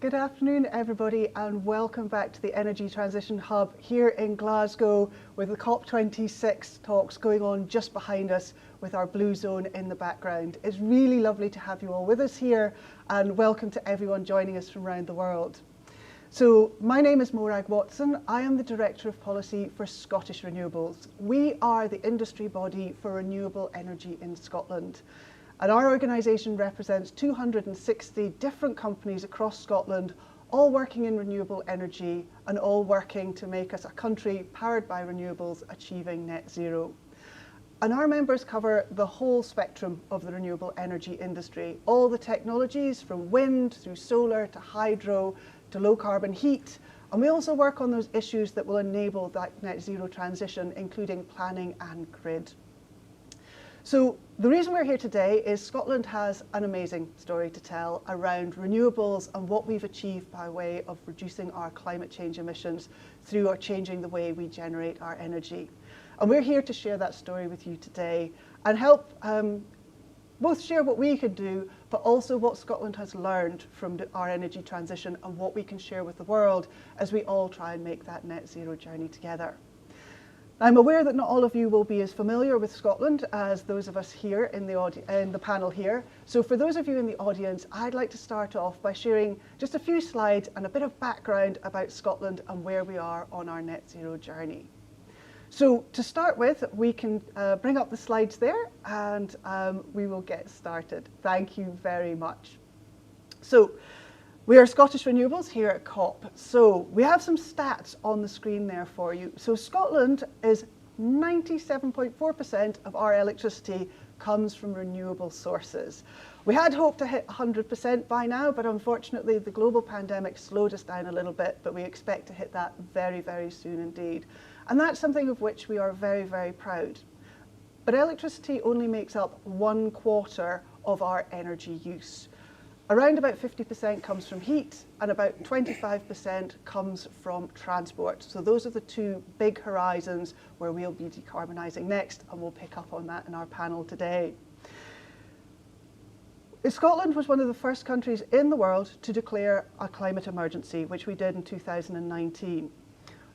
Good afternoon, everybody, and welcome back to the Energy Transition Hub here in Glasgow with the COP26 talks going on just behind us with our blue zone in the background. It's really lovely to have you all with us here, and welcome to everyone joining us from around the world. So my name is Morag Watson. I am the Director of Policy for Scottish Renewables. We are the industry body for renewable energy in Scotland. And our organisation represents 260 different companies across Scotland, all working in renewable energy and all working to make us a country powered by renewables achieving net zero. And our members cover the whole spectrum of the renewable energy industry, all the technologies from wind through solar to hydro to low carbon heat. And we also work on those issues that will enable that net zero transition, including planning and grid. So the reason we're here today is Scotland has an amazing story to tell around renewables and what we've achieved by way of reducing our climate change emissions through our changing the way we generate our energy. And we're here to share that story with you today and help both share what we can do, but also what Scotland has learned from our energy transition and what we can share with the world as we all try and make that net zero journey together. I'm aware that not all of you will be as familiar with Scotland as those of us here in the panel here. So for those of you in the audience, I'd like to start off by sharing just a few slides and a bit of background about Scotland and where we are on our net zero journey. So to start with, we can bring up the slides there and we will get started. Thank you very much. So we are Scottish Renewables here at COP. So we have some stats on the screen there for you. So Scotland is 97.4% of our electricity comes from renewable sources. We had hoped to hit 100% by now, but unfortunately the global pandemic slowed us down a little bit, but we expect to hit that very, very soon indeed. And that's something of which we are very, very proud. But electricity only makes up 1/4 of our energy use. Around about 50% comes from heat and about 25% comes from transport. So those are the two big horizons where we'll be decarbonising next, and we'll pick up on that in our panel today. Scotland was one of the first countries in the world to declare a climate emergency, which we did in 2019.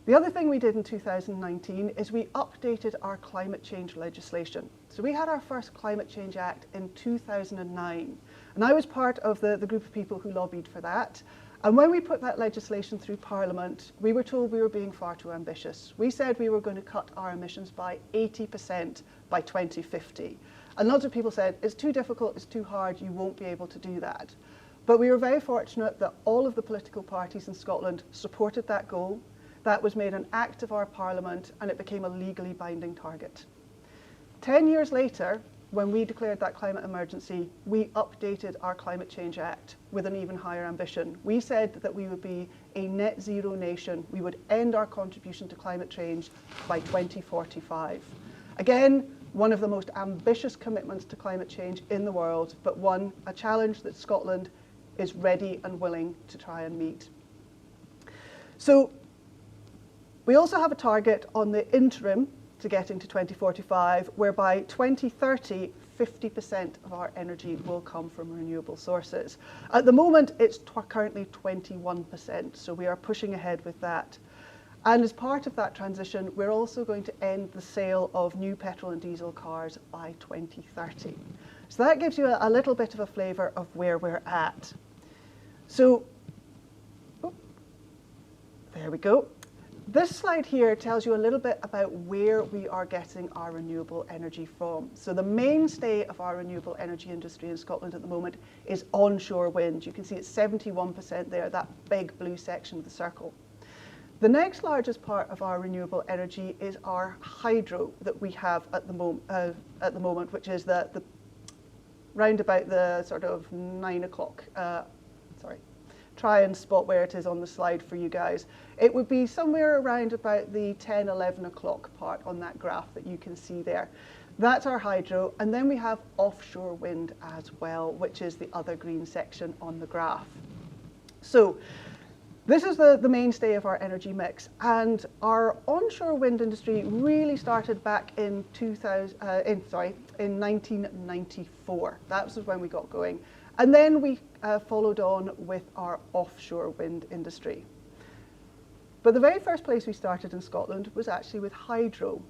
The other thing we did in 2019 is we updated our climate change legislation. So we had our first Climate Change Act in 2009. And I was part of the group of people who lobbied for that. And when we put that legislation through Parliament, we were told we were being far too ambitious. We said we were going to cut our emissions by 80% by 2050. And lots of people said, it's too difficult, it's too hard, you won't be able to do that. But we were very fortunate that all of the political parties in Scotland supported that goal. That was made an act of our Parliament and it became a legally binding target. 10 years later, when we declared that climate emergency, we updated our Climate Change Act with an even higher ambition. We said that we would be a net zero nation. We would end our contribution to climate change by 2045. Again, one of the most ambitious commitments to climate change in the world, but a challenge that Scotland is ready and willing to try and meet. So we also have a target on the interim to getting to 2045, whereby 2030, 50% of our energy will come from renewable sources. At the moment, it's currently 21%, so we are pushing ahead with that. And as part of that transition, we're also going to end the sale of new petrol and diesel cars by 2030. So that gives you a little bit of a flavour of where we're at. So, there we go. This slide here tells you a little bit about where we are getting our renewable energy from. So the mainstay of our renewable energy industry in Scotland at the moment is onshore wind. You can see it's 71% there, that big blue section of the circle. The next largest part of our renewable energy is our hydro that we have at the moment, which is the round about the sort of 9 o'clock, try and spot where it is on the slide for you guys. It would be somewhere around about the 10, 11 o'clock part on that graph that you can see there. That's our hydro, and then we have offshore wind as well, which is the other green section on the graph. So this is the mainstay of our energy mix, and our onshore wind industry really started back in 1994. That was when we got going. And then we followed on with our offshore wind industry. But the very first place we started in Scotland was actually with hydro.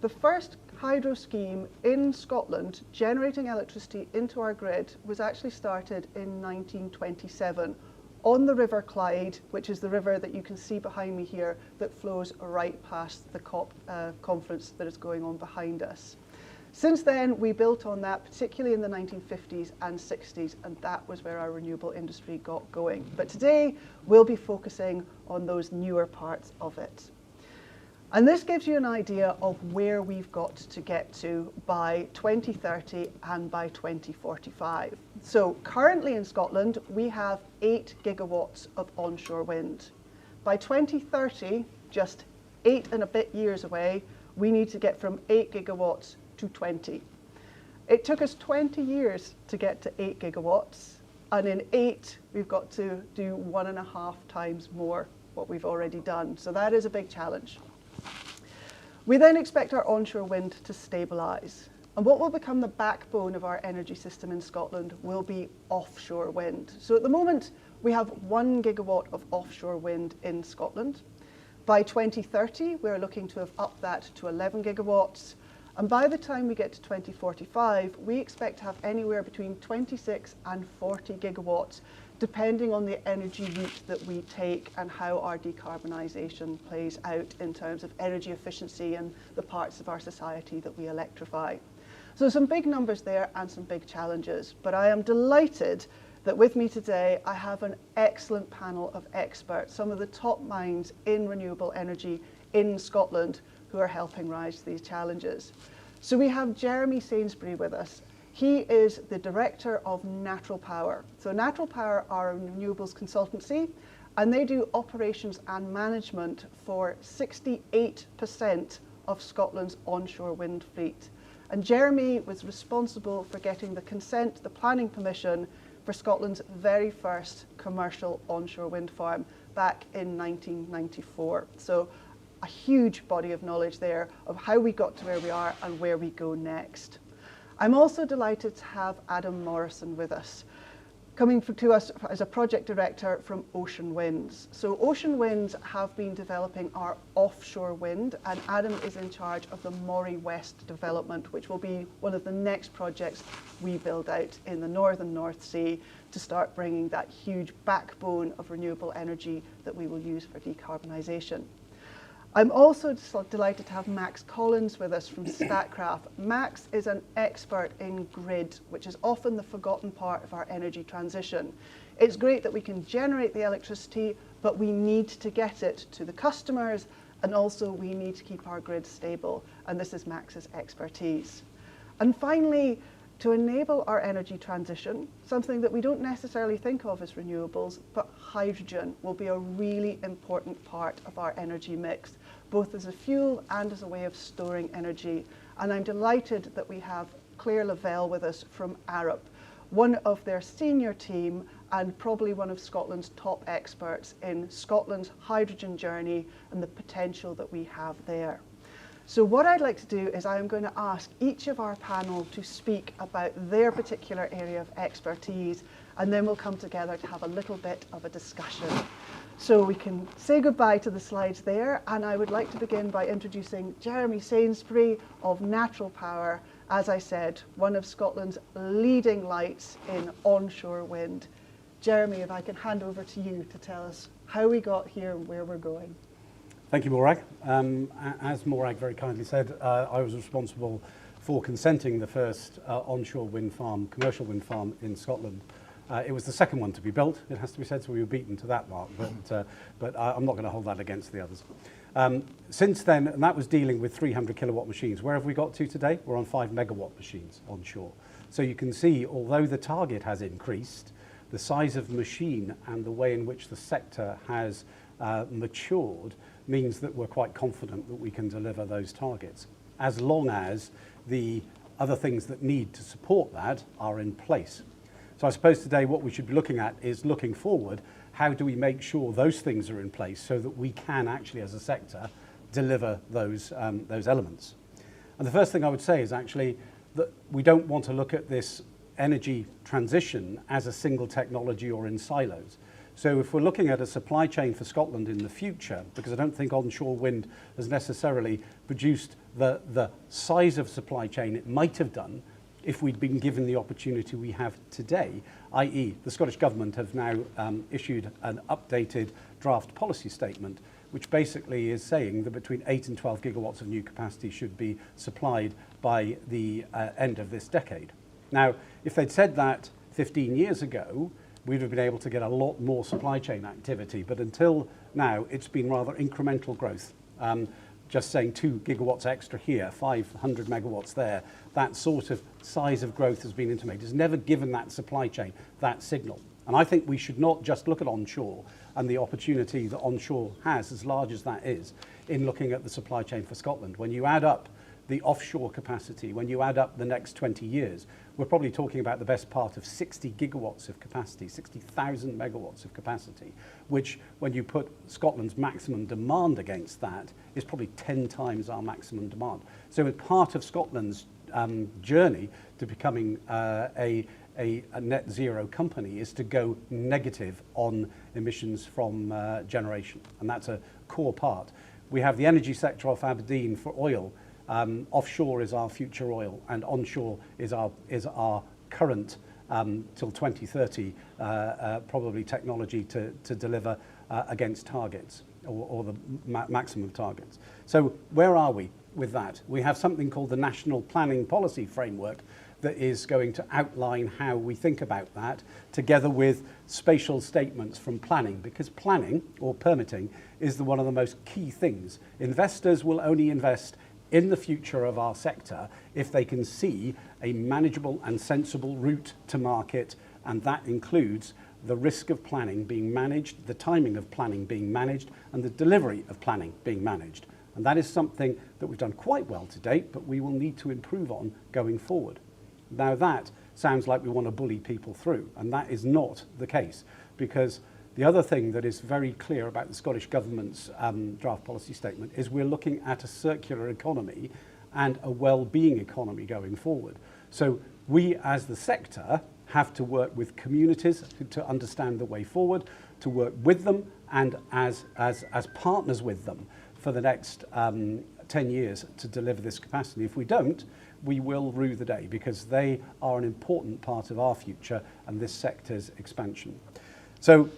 The first hydro scheme in Scotland generating electricity into our grid was actually started in 1927 on the River Clyde, which is the river that you can see behind me here that flows right past the COP conference that is going on behind us. Since then, we built on that, particularly in the 1950s and 60s, and that was where our renewable industry got going. But today, we'll be focusing on those newer parts of it. And this gives you an idea of where we've got to get to by 2030 and by 2045. So currently in Scotland, we have 8 gigawatts of onshore wind. By 2030, just 8 and a bit years away, we need to get from 8 gigawatts to 20. It took us 20 years to get to 8 gigawatts, and in 8, we've got to do 1.5 times more what we've already done. So that is a big challenge. We then expect our onshore wind to stabilise. And what will become the backbone of our energy system in Scotland will be offshore wind. So at the moment, we have 1 gigawatt of offshore wind in Scotland. By 2030, we're looking to have upped that to 11 gigawatts. And by the time we get to 2045, we expect to have anywhere between 26 and 40 gigawatts, depending on the energy route that we take and how our decarbonisation plays out in terms of energy efficiency and the parts of our society that we electrify. So some big numbers there and some big challenges, but I am delighted that with me today I have an excellent panel of experts, some of the top minds in renewable energy in Scotland who are helping rise to these challenges. So we have Jeremy Sainsbury with us. He is the Director of Natural Power. So Natural Power are a renewables consultancy, and they do operations and management for 68% of Scotland's onshore wind fleet. And Jeremy was responsible for getting the consent, the planning permission for Scotland's very first commercial onshore wind farm back in 1994. So a huge body of knowledge there of how we got to where we are and where we go next. I'm also delighted to have Adam Morrison with us, coming to us as a project director from Ocean Winds. So Ocean Winds have been developing our offshore wind, and Adam is in charge of the Moray West development, which will be one of the next projects we build out in the northern North Sea to start bringing that huge backbone of renewable energy that we will use for decarbonisation. I'm also delighted to have Max Collins with us from Statkraft. Max is an expert in grid, which is often the forgotten part of our energy transition. It's great that we can generate the electricity, but we need to get it to the customers, and also we need to keep our grid stable, and this is Max's expertise. And finally, to enable our energy transition, something that we don't necessarily think of as renewables, but hydrogen will be a really important part of our energy mix, both as a fuel and as a way of storing energy. And I'm delighted that we have Claire Lavelle with us from Arup, one of their senior team and probably one of Scotland's top experts in Scotland's hydrogen journey and the potential that we have there. So what I'd like to do is I'm going to ask each of our panel to speak about their particular area of expertise, and then we'll come together to have a little bit of a discussion. So we can say goodbye to the slides there, and I would like to begin by introducing Jeremy Sainsbury of Natural Power, as I said, one of Scotland's leading lights in onshore wind. Jeremy, if I can hand over to you to tell us how we got here and where we're going. Thank you, Morag. As Morag very kindly said, I was responsible for consenting the first onshore wind farm, commercial wind farm in Scotland. It was the second one to be built, it has to be said, so we were beaten to that mark, but I'm not going to hold that against the others. Since then, and that was dealing with 300 kilowatt machines. Where have we got to today? We're on 5 megawatt machines onshore. So you can see, although the target has increased, the size of machine and the way in which the sector has matured means that we're quite confident that we can deliver those targets, as long as the other things that need to support that are in place. So I suppose today what we should be looking at is looking forward, how do we make sure those things are in place so that we can actually as a sector deliver those elements. And the first thing I would say is actually that we don't want to look at this energy transition as a single technology or in silos. So if we're looking at a supply chain for Scotland in the future, because I don't think onshore wind has necessarily produced the size of supply chain it might have done if we'd been given the opportunity we have today, i.e. the Scottish Government have now issued an updated draft policy statement which basically is saying that between 8 and 12 gigawatts of new capacity should be supplied by the end of this decade. Now, if they'd said that 15 years ago, we'd have been able to get a lot more supply chain activity, but until now, it's been rather incremental growth. Just saying 2 gigawatts extra here, 500 megawatts there, that sort of size of growth has been intimated. It's never given that supply chain that signal. And I think we should not just look at onshore and the opportunity that onshore has, as large as that is, in looking at the supply chain for Scotland. When you add up the offshore capacity, when you add up the next 20 years, we're probably talking about the best part of 60 gigawatts of capacity, 60,000 megawatts of capacity, which when you put Scotland's maximum demand against that is probably 10 times our maximum demand. So part of Scotland's journey to becoming a net zero company is to go negative on emissions from generation, and that's a core part. We have the energy sector off Aberdeen for oil. Offshore is our future oil, and onshore is our current till 2030 probably technology to deliver against targets or the maximum targets. So where are we with that? We have something called the National Planning Policy Framework that is going to outline how we think about that, together with spatial statements from planning, because planning or permitting is one of the most key things. Investors will only invest in the future of our sector if they can see a manageable and sensible route to market, and that includes the risk of planning being managed, the timing of planning being managed, and the delivery of planning being managed. And that is something that we've done quite well to date, but we will need to improve on going forward. Now that sounds like we want to bully people through, and that is not the case, because the other thing that is very clear about the Scottish Government's draft policy statement is we're looking at a circular economy and a well-being economy going forward. So we as the sector have to work with communities to understand the way forward, to work with them and as partners with them for the next 10 years to deliver this capacity. If we don't, we will rue the day, because they are an important part of our future and this sector's expansion. So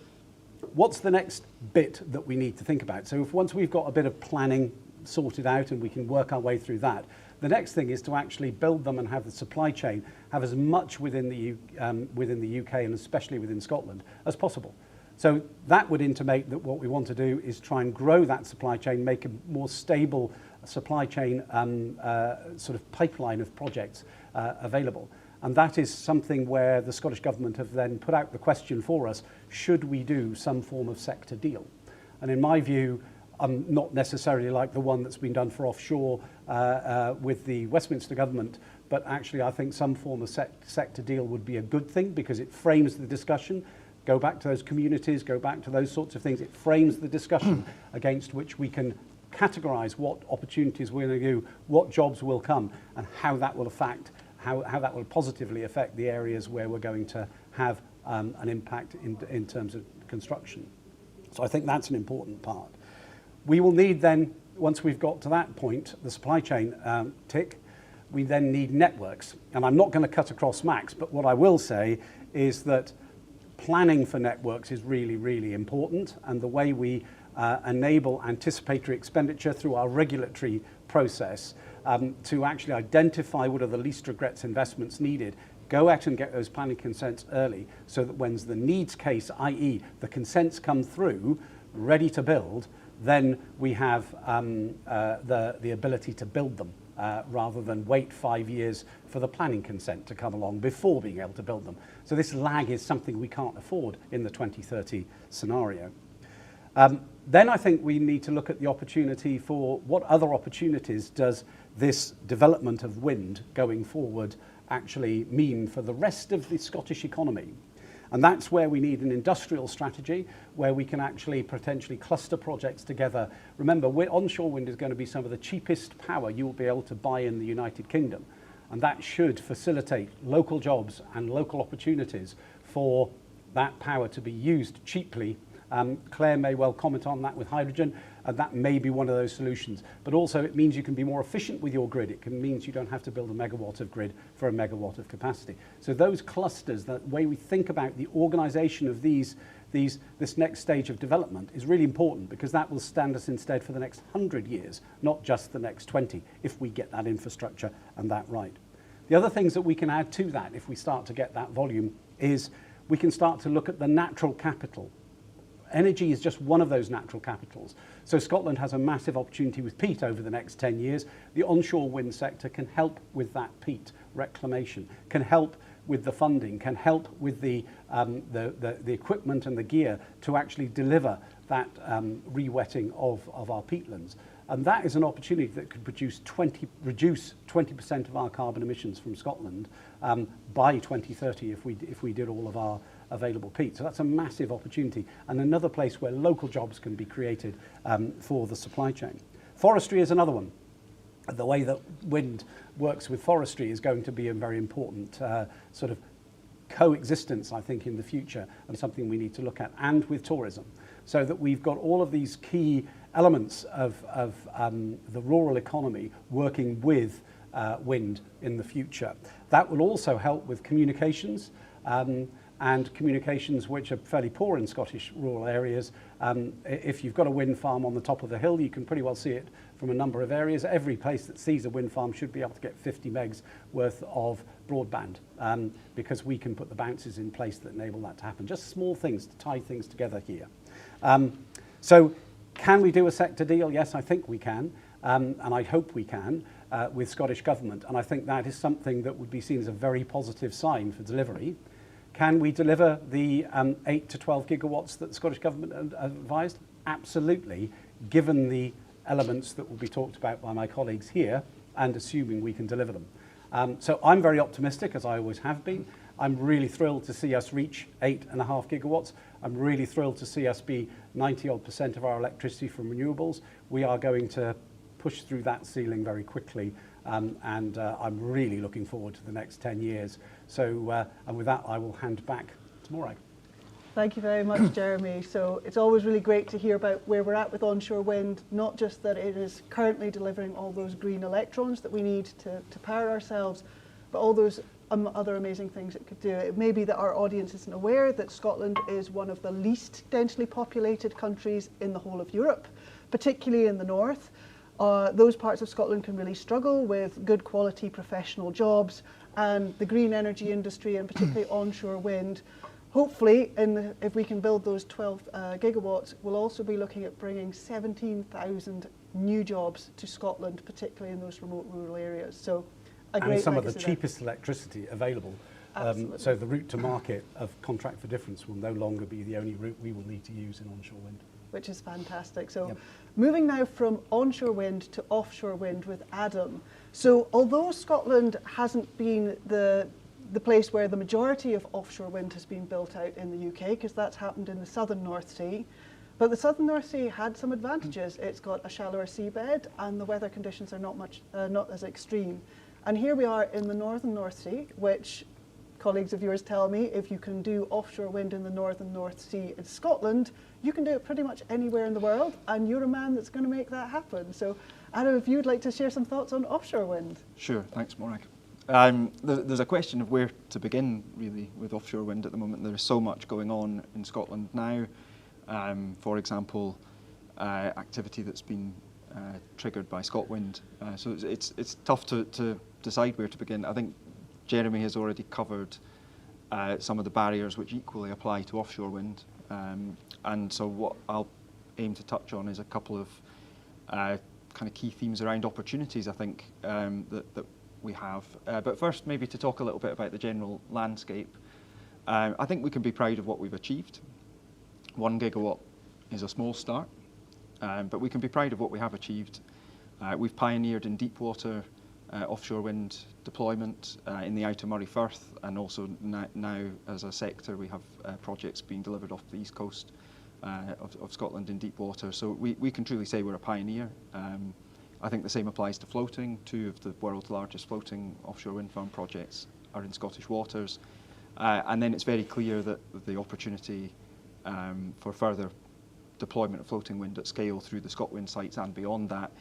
what's the next bit that we need to think about? So once we've got a bit of planning sorted out and we can work our way through that, the next thing is to actually build them and have the supply chain have as much within the UK and especially within Scotland as possible. So that would intimate that what we want to do is try and grow that supply chain, make a more stable supply chain sort of pipeline of projects available. And that is something where the Scottish Government have then put out the question for us, should we do some form of sector deal? And in my view, not necessarily like the one that's been done for offshore with the Westminster Government, but actually I think some form of sector deal would be a good thing, because it frames the discussion. Go back to those communities, go back to those sorts of things. It frames the discussion against which we can categorise what opportunities we're going to do, what jobs will come, and how that will affect, how that will positively affect the areas where we're going to have an impact in terms of construction. So I think that's an important part. We will need then, once we've got to that point, the supply chain tick, we then need networks. And I'm not going to cut across Max, but what I will say is that planning for networks is really, really important, and the way we enable anticipatory expenditure through our regulatory process to actually identify what are the least regrets investments needed, go out and get those planning consents early, so that when the needs case, i.e. the consents come through, ready to build, then we have the ability to build them, rather than wait 5 years for the planning consent to come along before being able to build them. So this lag is something we can't afford in the 2030 scenario. Then I think we need to look at the opportunity for what other opportunities does this development of wind going forward actually mean for the rest of the Scottish economy. And that's where we need an industrial strategy, where we can actually potentially cluster projects together. Remember, onshore wind is going to be some of the cheapest power you will be able to buy in the United Kingdom. And that should facilitate local jobs and local opportunities for that power to be used cheaply. Claire may well comment on that with hydrogen, and that may be one of those solutions. But also it means you can be more efficient with your grid. It means you don't have to build a megawatt of grid for a megawatt of capacity. So those clusters, the way we think about the organisation of this next stage of development is really important, because that will stand us instead for the next 100 years, not just the next 20, if we get that infrastructure and that right. The other things that we can add to that, if we start to get that volume, is we can start to look at the natural capital. Energy is just one of those natural capitals. So Scotland has a massive opportunity with peat over the next 10 years. The onshore wind sector can help with that peat reclamation, can help with the funding, can help with the equipment and the gear to actually deliver that re-wetting of our peatlands. And that is an opportunity that could reduce 20% of our carbon emissions from Scotland by 2030 if we did all of our available peat. So that's a massive opportunity, and another place where local jobs can be created for the supply chain. Forestry is another one. The way that wind works with forestry is going to be a very important sort of coexistence, I think, in the future, and something we need to look at, and with tourism, so that we've got all of these key elements of the rural economy working with wind in the future. That will also help with communications, and communications which are fairly poor in Scottish rural areas. If you've got a wind farm on the top of the hill, you can pretty well see it from a number of areas. Every place that sees a wind farm should be able to get 50 megs worth of broadband, because we can put the bounces in place that enable that to happen. Just small things to tie things together here. So can we do a sector deal? Yes, I think we can, and I hope we can, with Scottish Government. And I think that is something that would be seen as a very positive sign for delivery. Can we deliver the 8 to 12 gigawatts that the Scottish Government advised? Absolutely, given the elements that will be talked about by my colleagues here, and assuming we can deliver them. So I'm very optimistic, as I always have been. I'm really thrilled to see us reach 8.5 gigawatts. I'm really thrilled to see us be 90% of our electricity from renewables. We are going to push through that ceiling very quickly, and I'm really looking forward to the next 10 years. So, and with that, I will hand back to Morag. Thank you very much, Jeremy. So it's always really great to hear about where we're at with onshore wind, not just that it is currently delivering all those green electrons that we need to power ourselves, but all those other amazing things it could do. It may be that our audience isn't aware that Scotland is one of the least densely populated countries in the whole of Europe, particularly in the north. Those parts of Scotland can really struggle with good quality professional jobs, and the green energy industry, and particularly onshore wind, hopefully, if we can build those 12 gigawatts, we'll also be looking at bringing 17,000 new jobs to Scotland, particularly in those remote rural areas. So a great and some of the legacy cheapest electricity available. So the route to market of contract for difference will no longer be the only route we will need to use in onshore wind. Which is fantastic. So Yep. Moving now from onshore wind to offshore wind with Adam. So although Scotland hasn't been the place where the majority of offshore wind has been built out in the UK, because that's happened in the southern North Sea, but the southern North Sea had some advantages. It's got a shallower seabed, and the weather conditions are not as extreme. And here we are in the northern North Sea, which colleagues of yours tell me, if you can do offshore wind in the northern North Sea in Scotland, you can do it pretty much anywhere in the world, and you're a man that's going to make that happen. So Adam, if you'd like to share some thoughts on offshore wind. Sure, thanks Morag. There's a question of where to begin really with offshore wind at the moment. There's so much going on in Scotland now. For example, activity that's been triggered by ScotWind. So it's tough to decide where to begin. I think Jeremy has already covered some of the barriers which equally apply to offshore wind. And so what I'll aim to touch on is a couple of kind of key themes around opportunities, I think, that we have. But first, maybe to talk a little bit about the general landscape. I think we can be proud of what we've achieved. 1 gigawatt is a small start, but we can be proud of what we have achieved. We've pioneered in deep water offshore wind deployment in the Outer Moray Firth, and also now as a sector we have projects being delivered off the east coast of Scotland in deep water. So we can truly say we're a pioneer I think the same applies to floating. 2 of the world's largest floating offshore wind farm projects are in Scottish waters. And then it's very clear that the opportunity for further deployment of floating wind at scale through the ScotWind sites and beyond that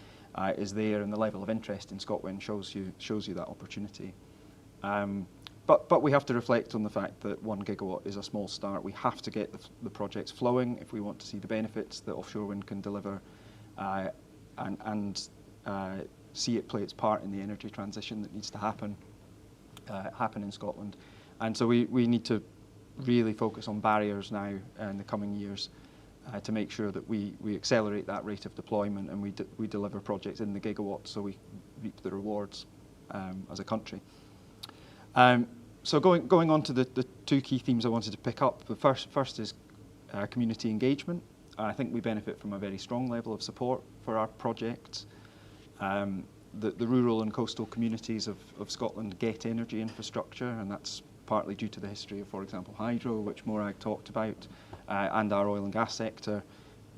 is there, and the level of interest in ScotWind shows you that opportunity. But we have to reflect on the fact that 1 gigawatt is a small start. We have to get the projects flowing if we want to see the benefits that offshore wind can deliver, and see it play its part in the energy transition that needs to happen in Scotland. And so we need to really focus on barriers now in the coming years to make sure that we accelerate that rate of deployment, and we deliver projects in the gigawatts so we reap the rewards as a country. So going on to the 2 key themes I wanted to pick up. The first is community engagement. I think we benefit from a very strong level of support for our projects. The rural and coastal communities of Scotland get energy infrastructure, and that's partly due to the history of, for example, hydro, which Morag talked about, and our oil and gas sector.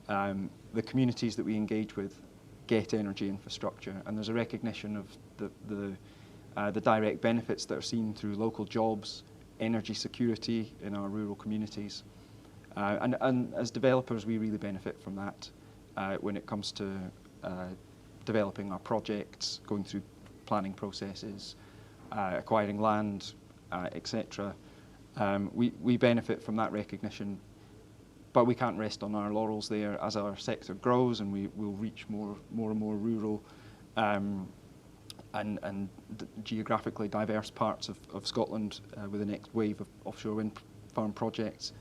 The communities that we engage with get energy infrastructure, and there's a recognition of the direct benefits that are seen through local jobs, energy security in our rural communities. And as developers, we really benefit from that when it comes to developing our projects, going through planning processes, acquiring land, etc. We benefit from that recognition, but we can't rest on our laurels there. As our sector grows and we will reach more and more rural and geographically diverse parts of Scotland with the next wave of offshore wind farm projects.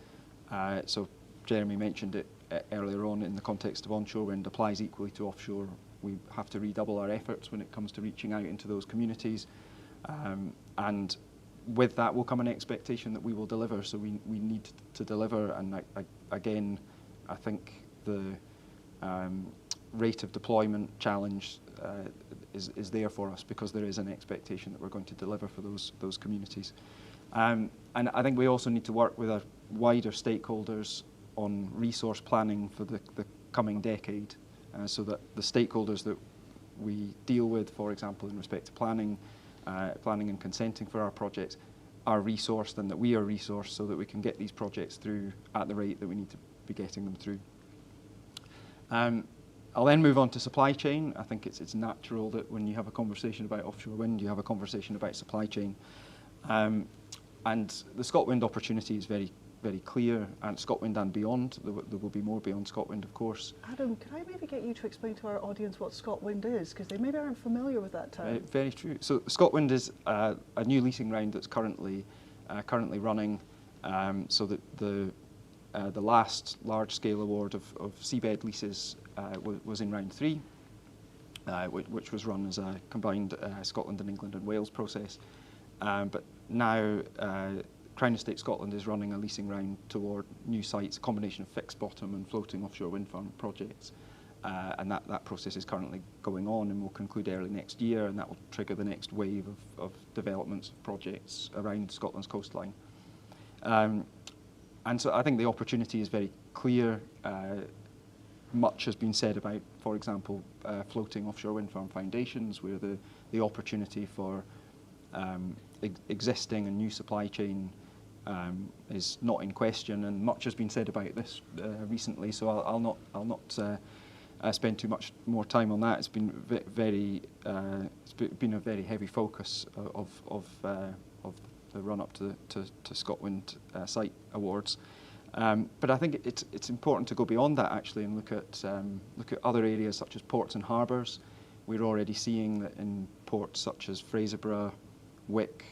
So Jeremy mentioned it earlier on in the context of onshore wind, applies equally to offshore. We have to redouble our efforts when it comes to reaching out into those communities. And with that will come an expectation that we will deliver, so we need to deliver. And again, I think the rate of deployment challenge is there for us, because there is an expectation that we're going to deliver for those communities. And I think we also need to work with our wider stakeholders on resource planning for the coming decade, so that the stakeholders that we deal with, for example, in respect to planning and consenting for our projects, are resourced, and that we are resourced so that we can get these projects through at the rate that we need to be getting them through. I'll then move on to supply chain. I think it's natural that when you have a conversation about offshore wind, you have a conversation about supply chain. And the ScotWind opportunity is very, very clear, and ScotWind and beyond. There will be more beyond ScotWind, of course. Adam, can I maybe get you to explain to our audience what ScotWind is, because they maybe aren't familiar with that term. Very true. So ScotWind is a new leasing round that's currently running. So that the last large-scale award of seabed leases was in round 3, which was run as a combined Scotland and England and Wales process. But now Crown Estate Scotland is running a leasing round toward new sites, a combination of fixed bottom and floating offshore wind farm projects. And that process is currently going on and will conclude early next year, and that will trigger the next wave of developments of projects around Scotland's coastline. And so I think the opportunity is very clear. Much has been said about, for example, floating offshore wind farm foundations, where the opportunity for existing and new supply chain is not in question, and much has been said about this recently. So I'll not spend too much more time on that. It's been it's been a very heavy focus of the run up to ScotWind site awards. But I think it's important to go beyond that actually and look at other areas such as ports and harbours. We're already seeing that in ports such as Fraserburgh, Wick,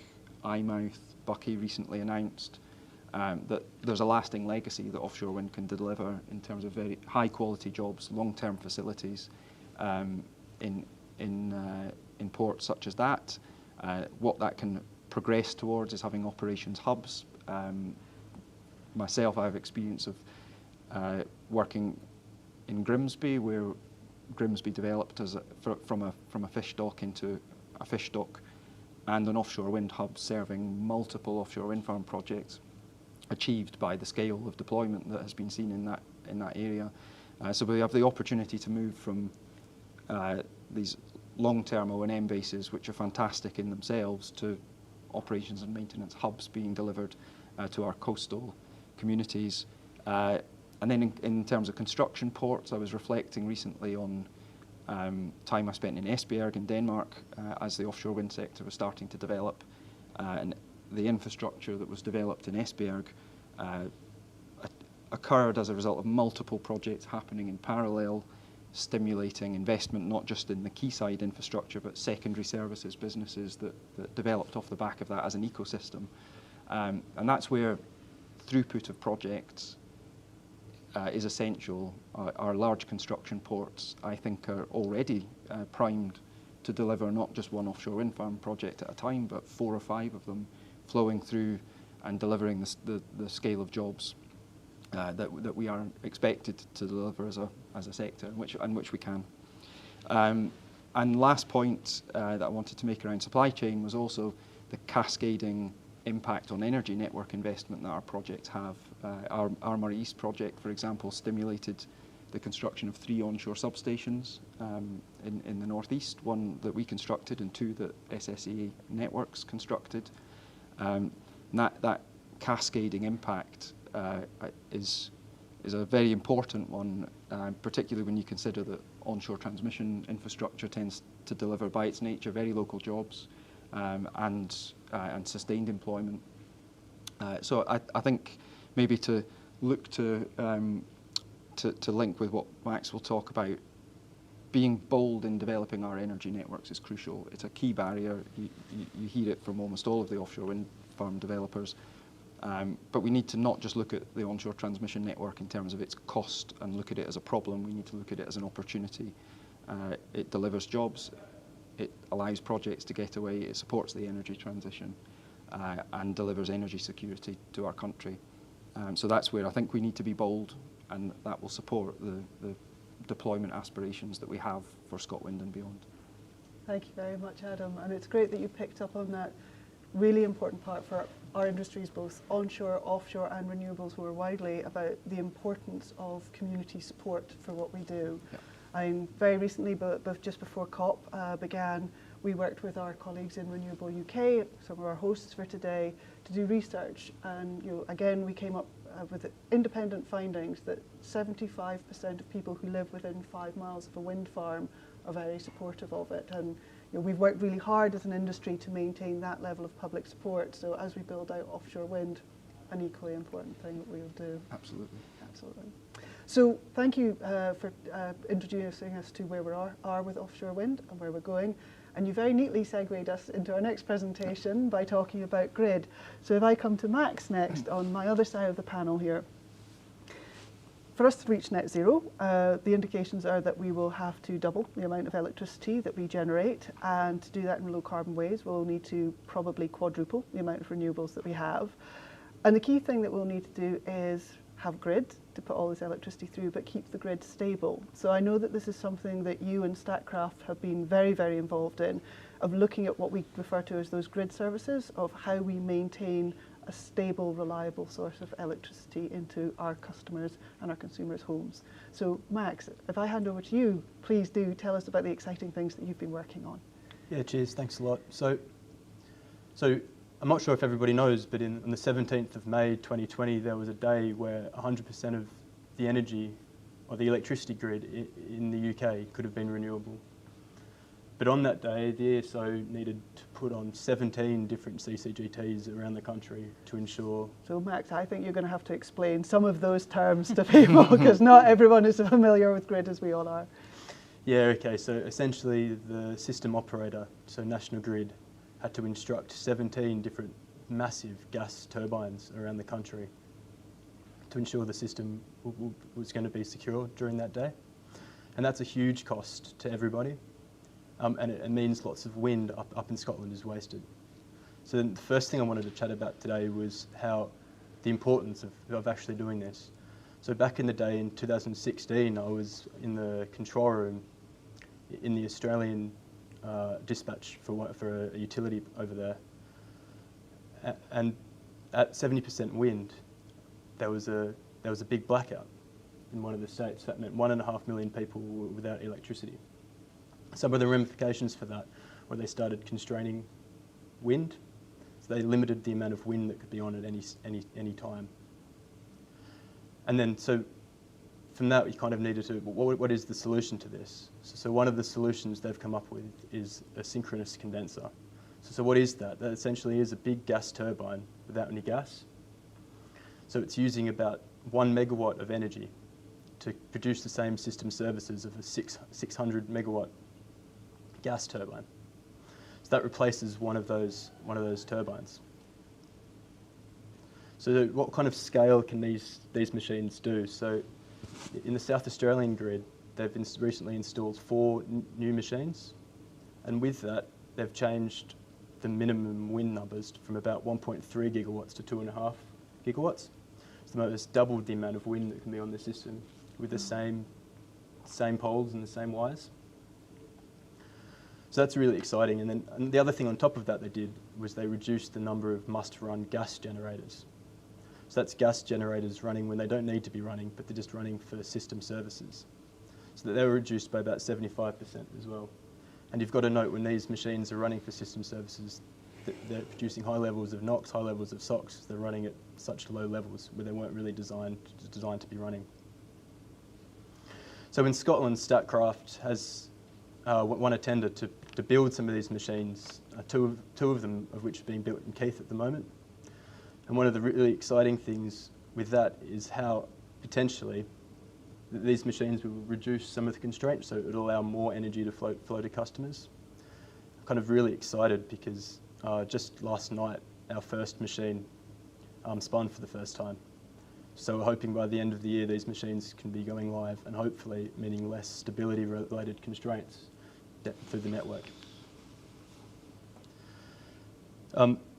Eyemouth, Buckie recently announced that there's a lasting legacy that offshore wind can deliver in terms of very high quality jobs, long-term facilities in ports such as that. What that can progress towards is having operations hubs. Myself, I have experience of working in Grimsby, where Grimsby developed from a fish dock into a fish dock and an offshore wind hub serving multiple offshore wind farm projects, achieved by the scale of deployment that has been seen in that area. So we have the opportunity to move from these long-term O&M bases, which are fantastic in themselves, to operations and maintenance hubs being delivered to our coastal communities. And then in terms of construction ports, I was reflecting recently on time I spent in Esbjerg in Denmark as the offshore wind sector was starting to develop. And the infrastructure that was developed in Esbjerg occurred as a result of multiple projects happening in parallel, stimulating investment not just in the quayside infrastructure but secondary services businesses that developed off the back of that as an ecosystem. And that's where throughput of projects is essential. Our large construction ports, I think, are already primed to deliver not just one offshore wind farm project at a time, but 4 or 5 of them flowing through and delivering the scale of jobs that we are expected to deliver as a sector, and which we can. And last point that I wanted to make around supply chain was also the cascading impact on energy network investment that our projects have. Our Armour East project, for example, stimulated the construction of 3 onshore substations in the northeast, 1 that we constructed and 2 that SSE Networks constructed. That cascading impact is a very important one, particularly when you consider that onshore transmission infrastructure tends to deliver, by its nature, very local jobs and sustained employment. So I think maybe to look to link with what Max will talk about, being bold in developing our energy networks is crucial. It's a key barrier. You hear it from almost all of the offshore wind farm developers. But we need to not just look at the onshore transmission network in terms of its cost and look at it as a problem. We need to look at it as an opportunity. It delivers jobs, it allows projects to get away, it supports the energy transition, and delivers energy security to our country. So that's where I think we need to be bold, and that will support the deployment aspirations that we have for ScotWind and beyond. Thank you very much, Adam. And it's great that you picked up on that really important part for our industries, both onshore, offshore and renewables, more widely, about the importance of community support for what we do. Yep. Very recently, but just before COP began, we worked with our colleagues in Renewable UK, some of our hosts for today, to do research. And again, we came up with independent findings that 75% of people who live within 5 miles of a wind farm are very supportive of it. And we've worked really hard as an industry to maintain that level of public support. So as we build out offshore wind, an equally important thing that we'll do. Absolutely. Absolutely. So thank you for introducing us to where we are with offshore wind and where we're going. And you very neatly segued us into our next presentation by talking about grid. So if I come to Max next on my other side of the panel here. For us to reach net zero, the indications are that we will have to double the amount of electricity that we generate, and to do that in low carbon ways, we'll need to probably quadruple the amount of renewables that we have. And the key thing that we'll need to do is have grid to put all this electricity through, but keep the grid stable. So I know that this is something that you and Statkraft have been very, very involved in, of looking at what we refer to as those grid services, of how we maintain a stable, reliable source of electricity into our customers and our consumers' homes. So Max, if I hand over to you, please do tell us about the exciting things that you've been working on. Yeah, cheers, thanks a lot. So I'm not sure if everybody knows, but on the 17th of May 2020, there was a day where 100% of the energy or the electricity grid in the UK could have been renewable. But on that day, the ESO needed to put on 17 different CCGTs around the country to ensure... So Max, I think you're going to have to explain some of those terms to people, because not everyone is familiar with grid as we all are. Yeah, okay, so essentially the system operator, so National Grid, had to instruct 17 different massive gas turbines around the country to ensure the system was going to be secure during that day. And that's a huge cost to everybody. And it means lots of wind up in Scotland is wasted. So then the first thing I wanted to chat about today was how the importance of actually doing this. So back in the day in 2016, I was in the control room in the Australian dispatch for a utility over there. And at 70% wind, there was a big blackout in one of the states. That meant 1.5 million people were without electricity. Some of the ramifications for that were they started constraining wind, so they limited the amount of wind that could be on at any time. And then, so from that, we kind of needed to, what is the solution to this? So one of the solutions they've come up with is a synchronous condenser. So what is that? That essentially is a big gas turbine without any gas. So it's using about 1 megawatt of energy to produce the same system services of a 600 megawatt gas turbine. So that replaces one of those turbines. So what kind of scale can these machines do? So in the South Australian grid, they've recently installed 4 new machines, and with that, they've changed the minimum wind numbers from about 1.3 gigawatts to 2.5 gigawatts. So it's doubled the amount of wind that can be on the system with the same poles and the same wires. So that's really exciting. And the other thing on top of that they did was they reduced the number of must-run gas generators. So that's gas generators running when they don't need to be running, but they're just running for system services. So that they were reduced by about 75% as well. And you've got to note when these machines are running for system services, they're producing high levels of NOx, high levels of SOx. They're running at such low levels where they weren't really designed to be running. So in Scotland, Statkraft has won a tender to build some of these machines, two of them of which are being built in Keith at the moment. And one of the really exciting things with that is how potentially these machines will reduce some of the constraints, so it'll allow more energy to flow to customers. I'm kind of really excited because just last night our first machine spun for the first time. So we're hoping by the end of the year these machines can be going live, and hopefully meaning less stability-related constraints through the network.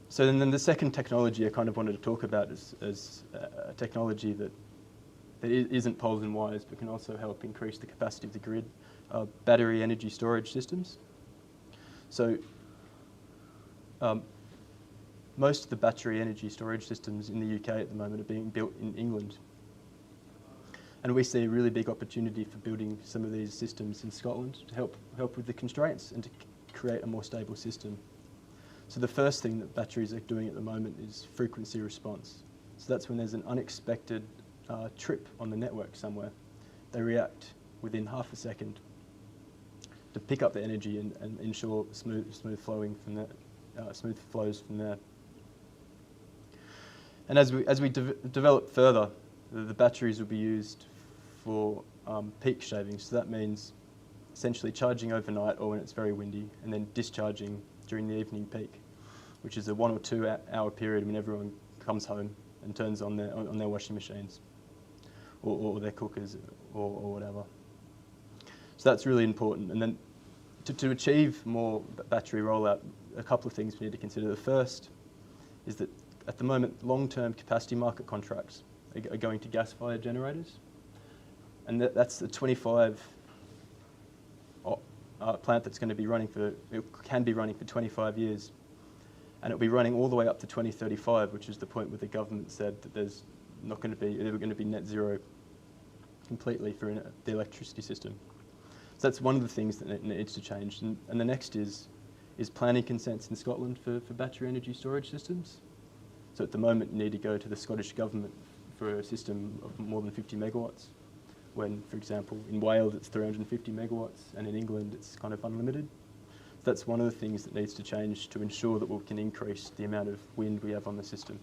So then the second technology I kind of wanted to talk about is a technology that isn't poles and wires but can also help increase the capacity of the grid, battery energy storage systems. So most of the battery energy storage systems in the UK at the moment are being built in England. And we see a really big opportunity for building some of these systems in Scotland to help with the constraints and to create a more stable system. So the first thing that batteries are doing at the moment is frequency response. So that's when there's an unexpected trip on the network somewhere. They react within half a second to pick up the energy and ensure smooth flowing from that, smooth flows from there. And as we develop further, the batteries will be used for peak shaving. So that means essentially charging overnight or when it's very windy, and then discharging during the evening peak, which is a 1 or 2 hour period when everyone comes home and turns on their washing machines or their cookers or whatever. So that's really important. And then to achieve more battery rollout, a couple of things we need to consider. The first is that at the moment, long-term capacity market contracts are going to gas-fired generators. And that's a 25 plant that's going to be running it can be running for 25 years. And it'll be running all the way up to 2035, which is the point where the government said that there's not going to be, they were going to be net zero completely for the electricity system. So that's one of the things that needs to change. And the next is planning consents in Scotland for battery energy storage systems. So at the moment, you need to go to the Scottish Government for a system of more than 50 megawatts, when, for example, in Wales it's 350 megawatts, and in England it's kind of unlimited. So that's one of the things that needs to change to ensure that we can increase the amount of wind we have on the system.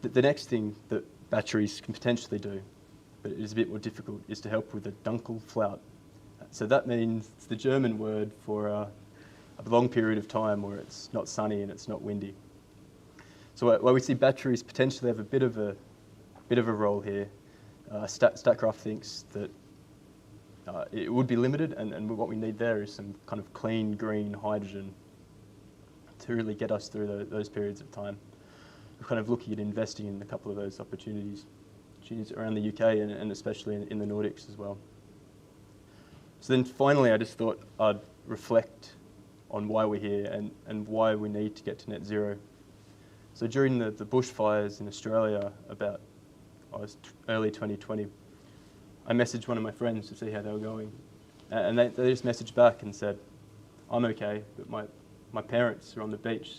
The next thing that batteries can potentially do, but it is a bit more difficult, is to help with a dunkel flout. So that means it's the German word for a long period of time where it's not sunny and it's not windy. So while we see batteries potentially have a bit of a role here, Statkraft thinks that it would be limited, and what we need there is some kind of clean green hydrogen to really get us through those periods of time. We're kind of looking at investing in a couple of those opportunities around the UK and especially in the Nordics as well. So then finally, I just thought I'd reflect on why we're here and why we need to get to net zero. So during the bushfires in Australia about early 2020, I messaged one of my friends to see how they were going. And they just messaged back and said, I'm okay, but my parents are on the beach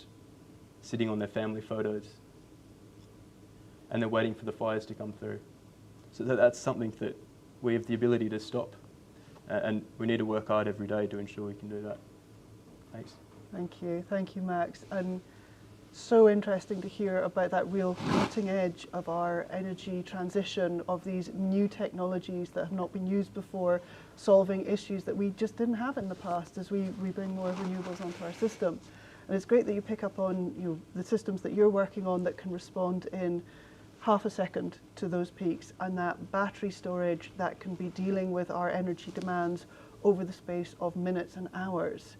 sitting on their family photos and they're waiting for the fires to come through. So that's something that we have the ability to stop, and we need to work hard every day to ensure we can do that. Thanks. Thank you, Max. And so interesting to hear about that real cutting edge of our energy transition, of these new technologies that have not been used before, solving issues that we just didn't have in the past as we bring more renewables onto our system. And it's great that you pick up on the systems that you're working on that can respond in half a second to those peaks, and that battery storage that can be dealing with our energy demands over the space of minutes and hours.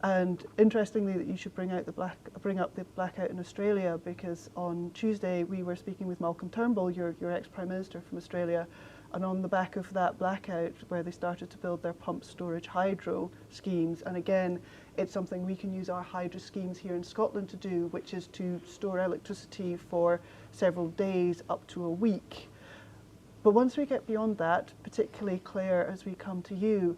And interestingly, that you should bring up the blackout in Australia, because on Tuesday we were speaking with Malcolm Turnbull, your ex-Prime Minister from Australia, and on the back of that blackout where they started to build their pumped storage hydro schemes. And again, it's something we can use our hydro schemes here in Scotland to do, which is to store electricity for several days up to a week. But once we get beyond that, particularly Claire, as we come to you,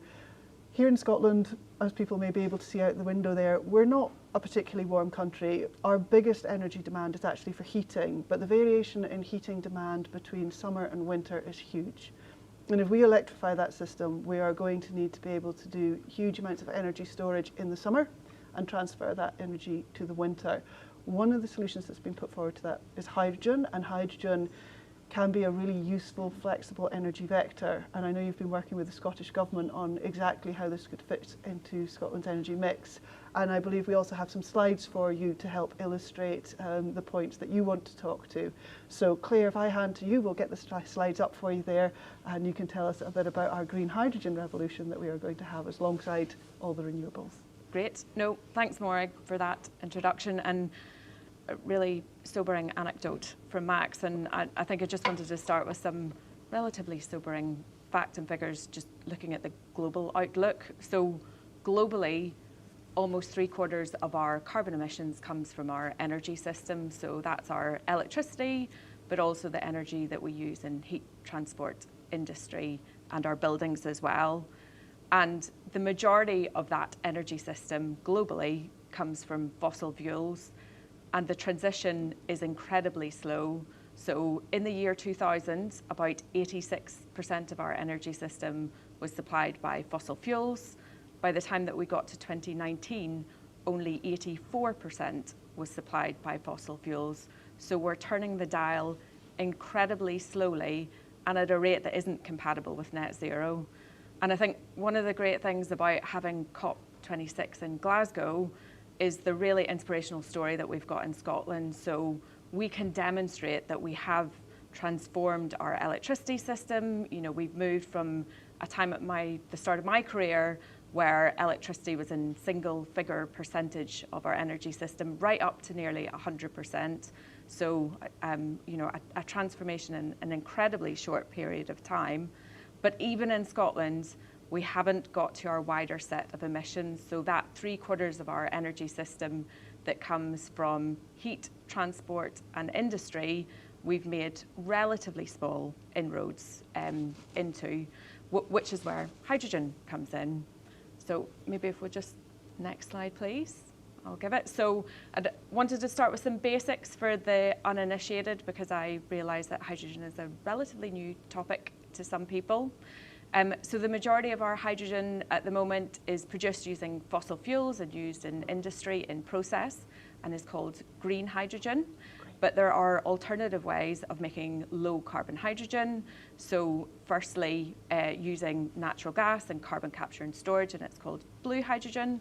here in Scotland, as people may be able to see out the window there, we're not a particularly warm country. Our biggest energy demand is actually for heating, but the variation in heating demand between summer and winter is huge. And if we electrify that system, we are going to need to be able to do huge amounts of energy storage in the summer and transfer that energy to the winter. One of the solutions that's been put forward to that is hydrogen, and hydrogen can be a really useful, flexible energy vector. And I know you've been working with the Scottish Government on exactly how this could fit into Scotland's energy mix. And I believe we also have some slides for you to help illustrate the points that you want to talk to. So Claire, if I hand to you, we'll get the slides up for you there, and you can tell us a bit about our green hydrogen revolution that we are going to have alongside all the renewables. Great. No, thanks Morag for that introduction, and a really sobering anecdote from Max. And I think I just wanted to start with some relatively sobering facts and figures, just looking at the global outlook. So globally, almost 3/4 of our carbon emissions comes from our energy system. So that's our electricity, but also the energy that we use in heat transport industry and our buildings as well. And the majority of that energy system globally comes from fossil fuels, and the transition is incredibly slow. So in the year 2000, about 86% of our energy system was supplied by fossil fuels. By the time that we got to 2019, only 84% was supplied by fossil fuels. So we're turning the dial incredibly slowly and at a rate that isn't compatible with net zero. And I think one of the great things about having COP26 in Glasgow is the really inspirational story that we've got in Scotland. So we can demonstrate that we have transformed our electricity system. You know, we've moved from a time at the start of my career where electricity was in single-figure percentage of our energy system, right up to nearly 100%. So, you know, a transformation in an incredibly short period of time. But even in Scotland, we haven't got to our wider set of emissions. So that 3/4 of our energy system that comes from heat, transport and industry, we've made relatively small inroads into, which is where hydrogen comes in. So maybe if we'll just, next slide please, I'll give it. So I wanted to start with some basics for the uninitiated, because I realise that hydrogen is a relatively new topic to some people. So the majority of our hydrogen at the moment is produced using fossil fuels and used in industry in process and is called green hydrogen. But there are alternative ways of making low carbon hydrogen. So firstly, using natural gas and carbon capture and storage, and it's called blue hydrogen.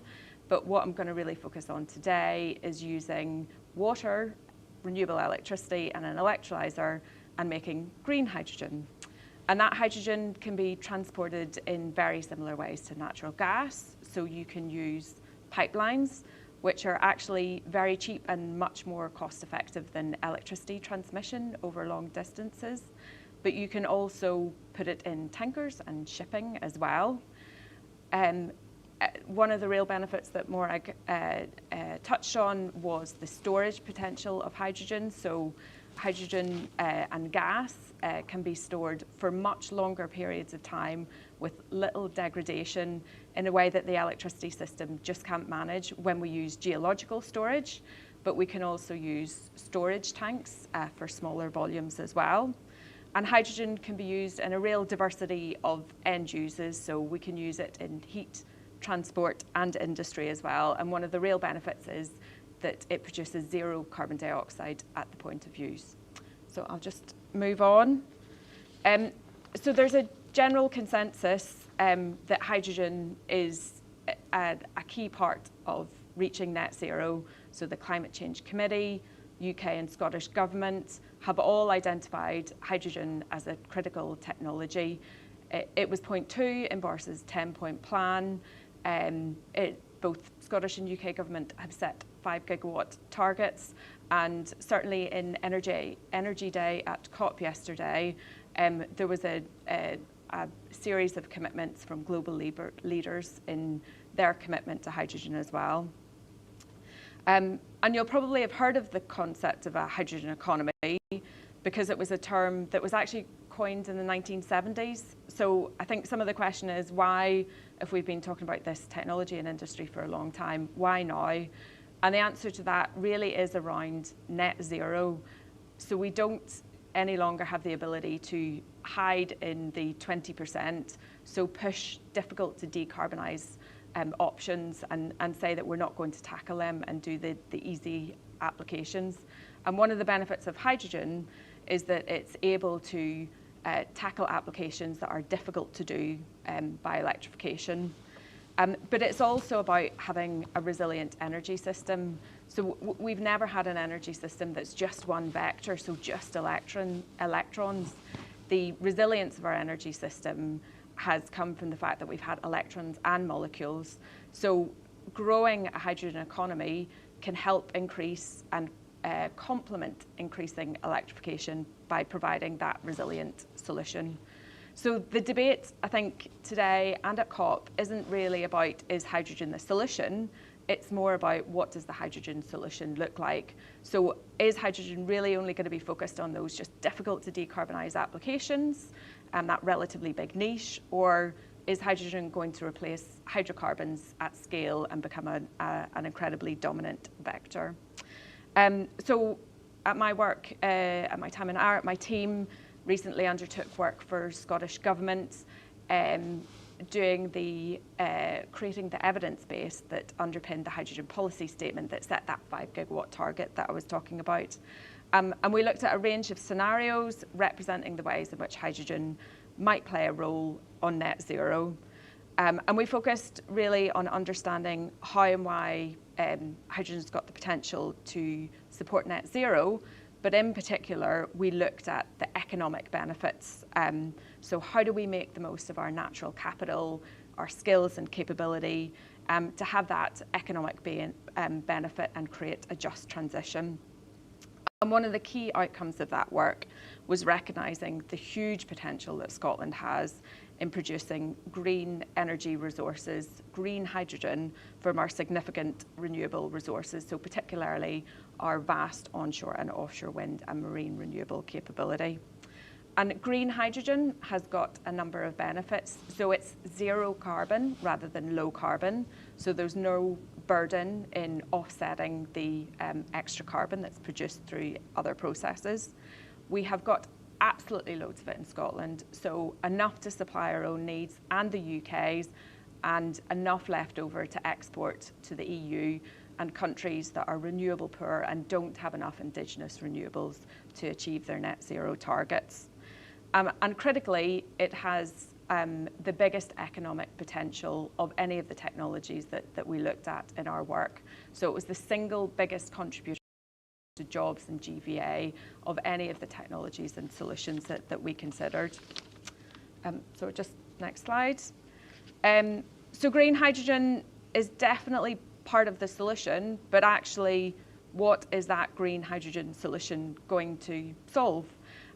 But what I'm going to really focus on today is using water, renewable electricity and an electrolyser and making green hydrogen. And that hydrogen can be transported in very similar ways to natural gas. So you can use pipelines, which are actually very cheap and much more cost effective than electricity transmission over long distances. But you can also put it in tankers and shipping as well. One of the real benefits that Morag touched on was the storage potential of hydrogen. So hydrogen and gas can be stored for much longer periods of time with little degradation in a way that the electricity system just can't manage when we use geological storage, but we can also use storage tanks for smaller volumes as well. And hydrogen can be used in a real diversity of end users, so we can use it in heat, transport and industry as well. And one of the real benefits is that it produces zero carbon dioxide at the point of use. So I'll just move on. So there's a general consensus that hydrogen is a key part of reaching net zero. So the Climate Change Committee, UK and Scottish governments have all identified hydrogen as a critical technology. It was point 2 in Boris's 10-point plan. Both Scottish and UK government have set 5 gigawatt targets, and certainly in Energy Day at COP yesterday, there was a series of commitments from global leaders in their commitment to hydrogen as well. And you'll probably have heard of the concept of a hydrogen economy because it was a term that was actually coined in the 1970s. So I think some of the question is why, if we've been talking about this technology and industry for a long time, why now? And the answer to that really is around net zero. So we don't any longer have the ability to hide in the 20%, so push difficult to decarbonise options and say that we're not going to tackle them and do the easy applications. And one of the benefits of hydrogen is that it's able to tackle applications that are difficult to do by electrification. But it's also about having a resilient energy system. So we've never had an energy system that's just one vector, so just electrons. The resilience of our energy system has come from the fact that we've had electrons and molecules. So growing a hydrogen economy can help increase and complement increasing electrification by providing that resilient solution. So the debate, I think, today and at COP isn't really about is hydrogen the solution, it's more about what does the hydrogen solution look like. So is hydrogen really only going to be focused on those just difficult to decarbonise applications and that relatively big niche, or is hydrogen going to replace hydrocarbons at scale and become an incredibly dominant vector? So at my work, at my time in IRT, my team recently undertook work for Scottish Government doing creating the evidence base that underpinned the hydrogen policy statement that set that 5 gigawatt target that I was talking about. And we looked at a range of scenarios representing the ways in which hydrogen might play a role on net zero. And we focused really on understanding how and why hydrogen's got the potential to support net zero, but in particular, we looked at the economic benefits. So how do we make the most of our natural capital, our skills and capability to have that economic benefit and create a just transition? And one of the key outcomes of that work was recognising the huge potential that Scotland has in producing green energy resources, green hydrogen from our significant renewable resources, so particularly our vast onshore and offshore wind and marine renewable capability. And green hydrogen has got a number of benefits. So it's zero carbon rather than low carbon. So there's no burden in offsetting the extra carbon that's produced through other processes. We have got absolutely loads of it in Scotland, so enough to supply our own needs and the UK's, and enough left over to export to the EU and countries that are renewable poor and don't have enough indigenous renewables to achieve their net zero targets. And critically, it has the biggest economic potential of any of the technologies that we looked at in our work. So it was the single biggest contributor to jobs and GVA of any of the technologies and solutions that we considered. So just next slide. So green hydrogen is definitely part of the solution, but actually what is that green hydrogen solution going to solve?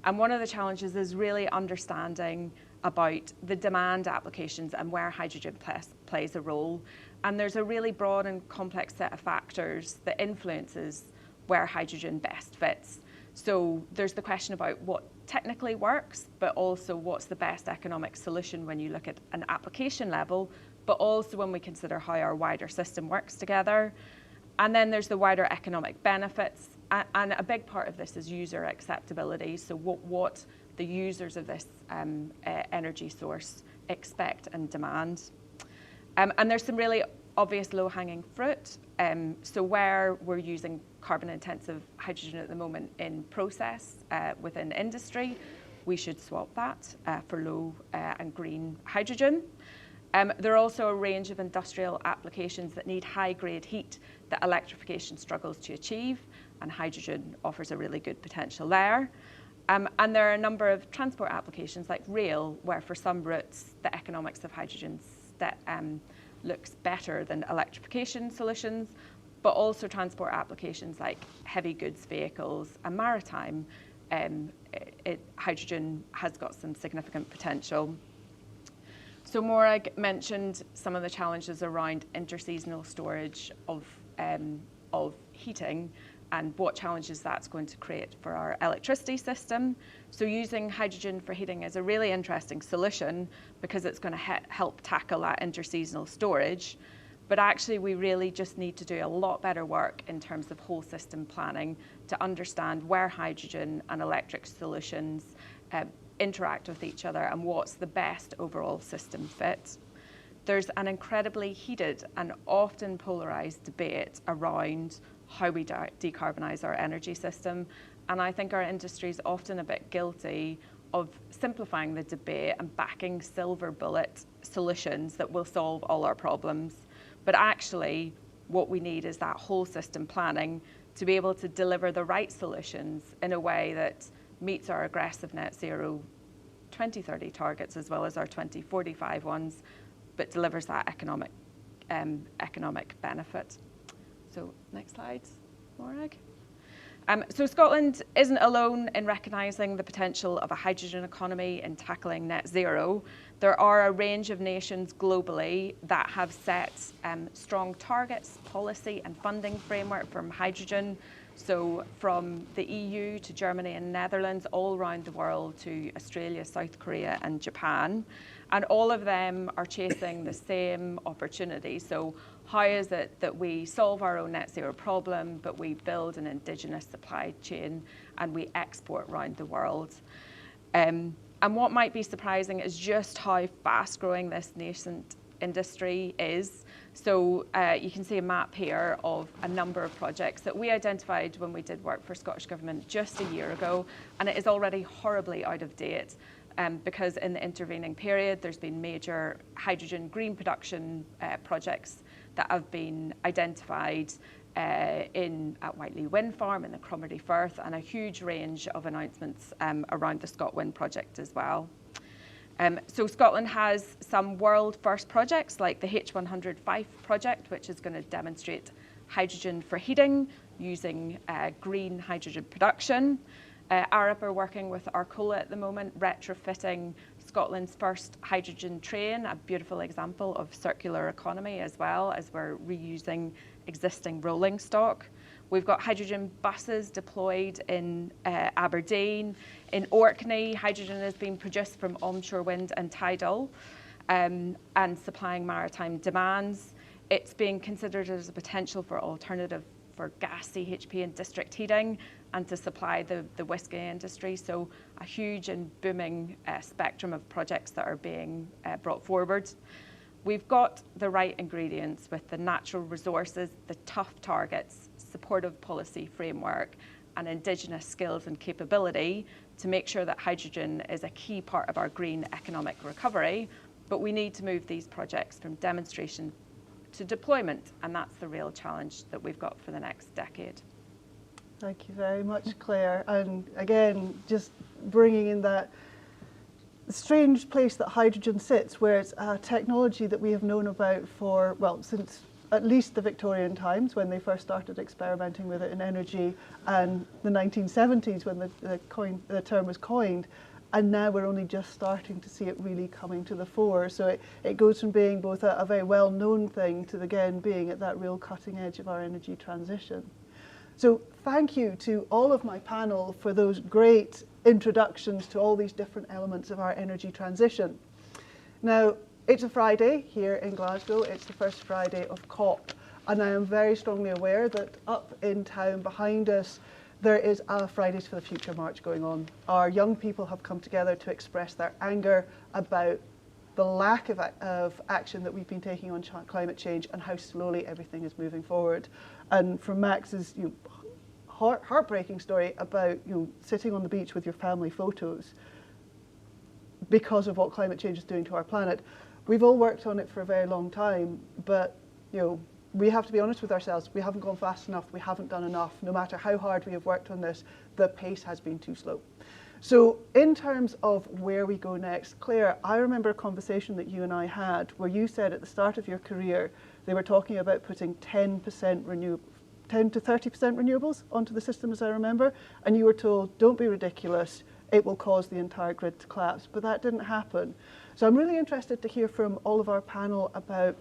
And one of the challenges is really understanding about the demand applications and where hydrogen plays a role. And there's a really broad and complex set of factors that influences where hydrogen best fits. So there's the question about what technically works, but also what's the best economic solution when you look at an application level, but also when we consider how our wider system works together. And then there's the wider economic benefits. And a big part of this is user acceptability. So what the users of this energy source expect and demand. And there's some really obvious low-hanging fruit. So where we're using carbon-intensive hydrogen at the moment in process within industry, we should swap that for low and green hydrogen. There are also a range of industrial applications that need high-grade heat that electrification struggles to achieve, and hydrogen offers a really good potential there. And there are a number of transport applications like rail, where for some routes the economics of hydrogen looks better than electrification solutions, but also transport applications like heavy goods vehicles and maritime, hydrogen has got some significant potential. So Morag mentioned some of the challenges around interseasonal storage of heating and what challenges that's going to create for our electricity system. So using hydrogen for heating is a really interesting solution because it's going to help tackle that interseasonal storage. But actually we really just need to do a lot better work in terms of whole system planning to understand where hydrogen and electric solutions interact with each other and what's the best overall system fit. There's an incredibly heated and often polarised debate around how we decarbonise our energy system. And I think our industry is often a bit guilty of simplifying the debate and backing silver bullet solutions that will solve all our problems. But actually, what we need is that whole system planning to be able to deliver the right solutions in a way that meets our aggressive net zero 2030 targets as well as our 2045 ones, but delivers that economic benefit. So next slide, Morag. So Scotland isn't alone in recognising the potential of a hydrogen economy in tackling net zero. There are a range of nations globally that have set strong targets, policy and funding framework from hydrogen. So from the EU to Germany and Netherlands, all around the world to Australia, South Korea and Japan. And all of them are chasing the same opportunity. So how is it that we solve our own net zero problem, but we build an indigenous supply chain and we export around the world? And what might be surprising is just how fast growing this nascent industry is. So you can see a map here of a number of projects that we identified when we did work for Scottish Government just a year ago, and it is already horribly out of date because in the intervening period there's been major hydrogen green production projects that have been identified at Whiteley Wind Farm in the Cromarty Firth, and a huge range of announcements around the ScotWind project as well. So Scotland has some world first projects like the H100 Fife project, which is going to demonstrate hydrogen for heating using green hydrogen production. Arup are working with Arcola at the moment, retrofitting Scotland's first hydrogen train, a beautiful example of circular economy as well as we're reusing existing rolling stock. We've got hydrogen buses deployed in Aberdeen. In Orkney, hydrogen is being produced from onshore wind and tidal and supplying maritime demands. It's being considered as a potential for alternative for gas CHP and district heating and to supply the whisky industry. So a huge and booming spectrum of projects that are being brought forward. We've got the right ingredients with the natural resources, the tough targets, supportive policy framework, and indigenous skills and capability to make sure that hydrogen is a key part of our green economic recovery. But we need to move these projects from demonstration to deployment, and that's the real challenge that we've got for the next decade. Thank you very much, Claire. And again, just bringing in that strange place that hydrogen sits, where it's a technology that we have known about for, well, since at least the Victorian times when they first started experimenting with it in energy, and the 1970s when the term was coined. And now we're only just starting to see it really coming to the fore. So it goes from being both a very well-known thing to, again, being at that real cutting edge of our energy transition. So thank you to all of my panel for those great introductions to all these different elements of our energy transition. Now, it's a Friday here in Glasgow. It's the first Friday of COP, and I am very strongly aware that up in town behind us, there is a Fridays for the Future march going on. Our young people have come together to express their anger about the lack of action that we've been taking on climate change and how slowly everything is moving forward. And from Max's heartbreaking story about sitting on the beach with your family photos because of what climate change is doing to our planet, we've all worked on it for a very long time, but we have to be honest with ourselves. We haven't gone fast enough. We haven't done enough. No matter how hard we have worked on this, the pace has been too slow. So in terms of where we go next, Claire, I remember a conversation that you and I had where you said at the start of your career, they were talking about putting 10 to 30% renewables onto the system, as I remember, and you were told, don't be ridiculous, it will cause the entire grid to collapse, but that didn't happen. So I'm really interested to hear from all of our panel about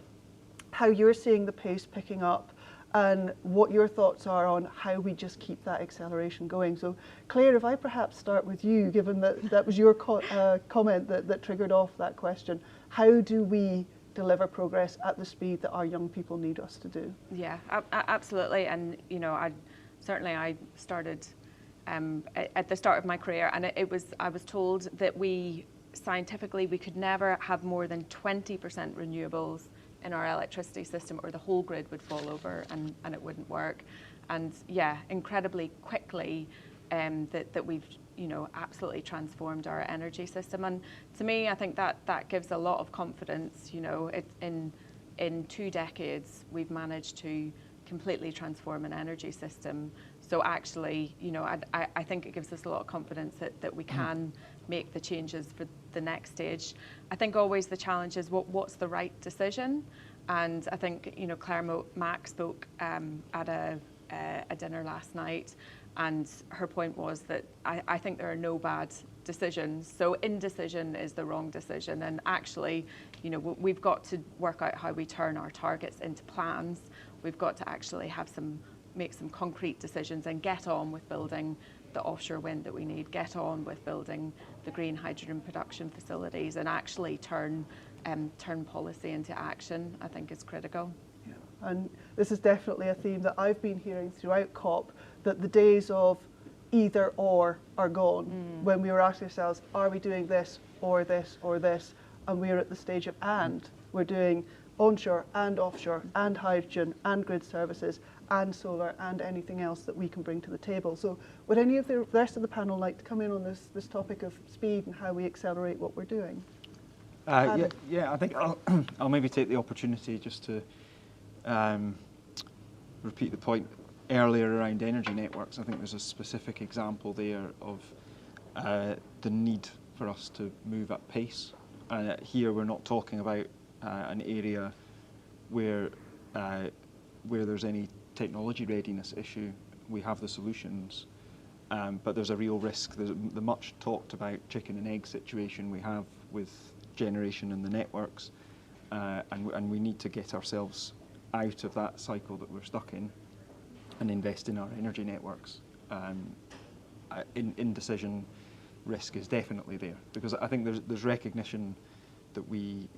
how you're seeing the pace picking up and what your thoughts are on how we just keep that acceleration going. So Claire, if I perhaps start with you, given that that was your comment that triggered off that question, how do we deliver progress at the speed that our young people need us to do? Yeah, absolutely. And I started at the start of my career, and I was told that scientifically we could never have more than 20% renewables in our electricity system or the whole grid would fall over and it wouldn't work. And yeah, incredibly quickly that we've absolutely transformed our energy system. And to me, I think that gives a lot of confidence. In 2 decades, we've managed to completely transform an energy system. So actually, I think it gives us a lot of confidence that we can make the changes for the next stage. I think always the challenge is what's the right decision. And I think, Claire Mack spoke at a dinner last night, and her point was that I think there are no bad decisions. So indecision is the wrong decision. And actually, we've got to work out how we turn our targets into plans. We've got to actually make some concrete decisions and get on with building the offshore wind that we need, get on with building the green hydrogen production facilities, and actually turn policy into action, I think is critical. Yeah. And this is definitely a theme that I've been hearing throughout COP, that the days of either or are gone. When we were asking ourselves, are we doing this or this or this? And we're at the stage of and. We're doing onshore and offshore and hydrogen and grid services and solar and anything else that we can bring to the table. So would any of the rest of the panel like to come in on this topic of speed and how we accelerate what we're doing? Yeah, I think I'll maybe take the opportunity just to repeat the point earlier around energy networks. I think there's a specific example there of the need for us to move at pace. Here we're not talking about an area where there's any technology readiness issue. We have the solutions, but there's a real risk. There's the much talked about chicken and egg situation we have with generation and the networks, and we need to get ourselves out of that cycle that we're stuck in and invest in our energy networks. Indecision risk is definitely there, because I think there's recognition that we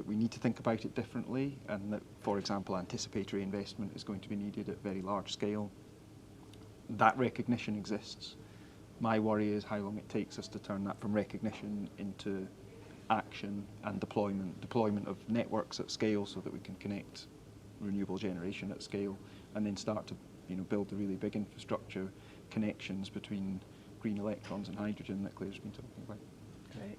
need to think about it differently, and that, for example, anticipatory investment is going to be needed at very large scale. That recognition exists. My worry is how long it takes us to turn that from recognition into action and deployment of networks at scale, so that we can connect renewable generation at scale, and then start to build the really big infrastructure connections between green electrons and hydrogen that Claire's been talking about. Great.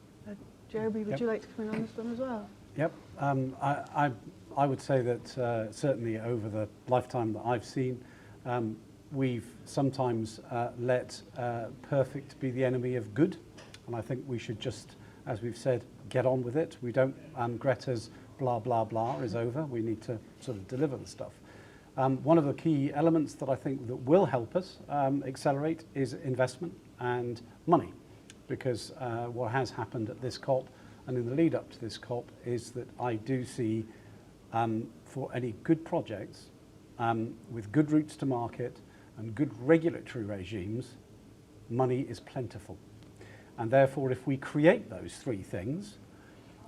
Jeremy, would you like to come in on this one as well? Yep. I would say that certainly over the lifetime that I've seen, we've sometimes let perfect be the enemy of good, and I think we should just, as we've said, get on with it. We don't, Greta's blah, blah, blah is over. We need to sort of deliver the stuff. One of the key elements that I think that will help us accelerate is investment and money, because what has happened at this COP and in the lead up to this COP is that I do see for any good projects, with good routes to market and good regulatory regimes, money is plentiful. And therefore, if we create those three things,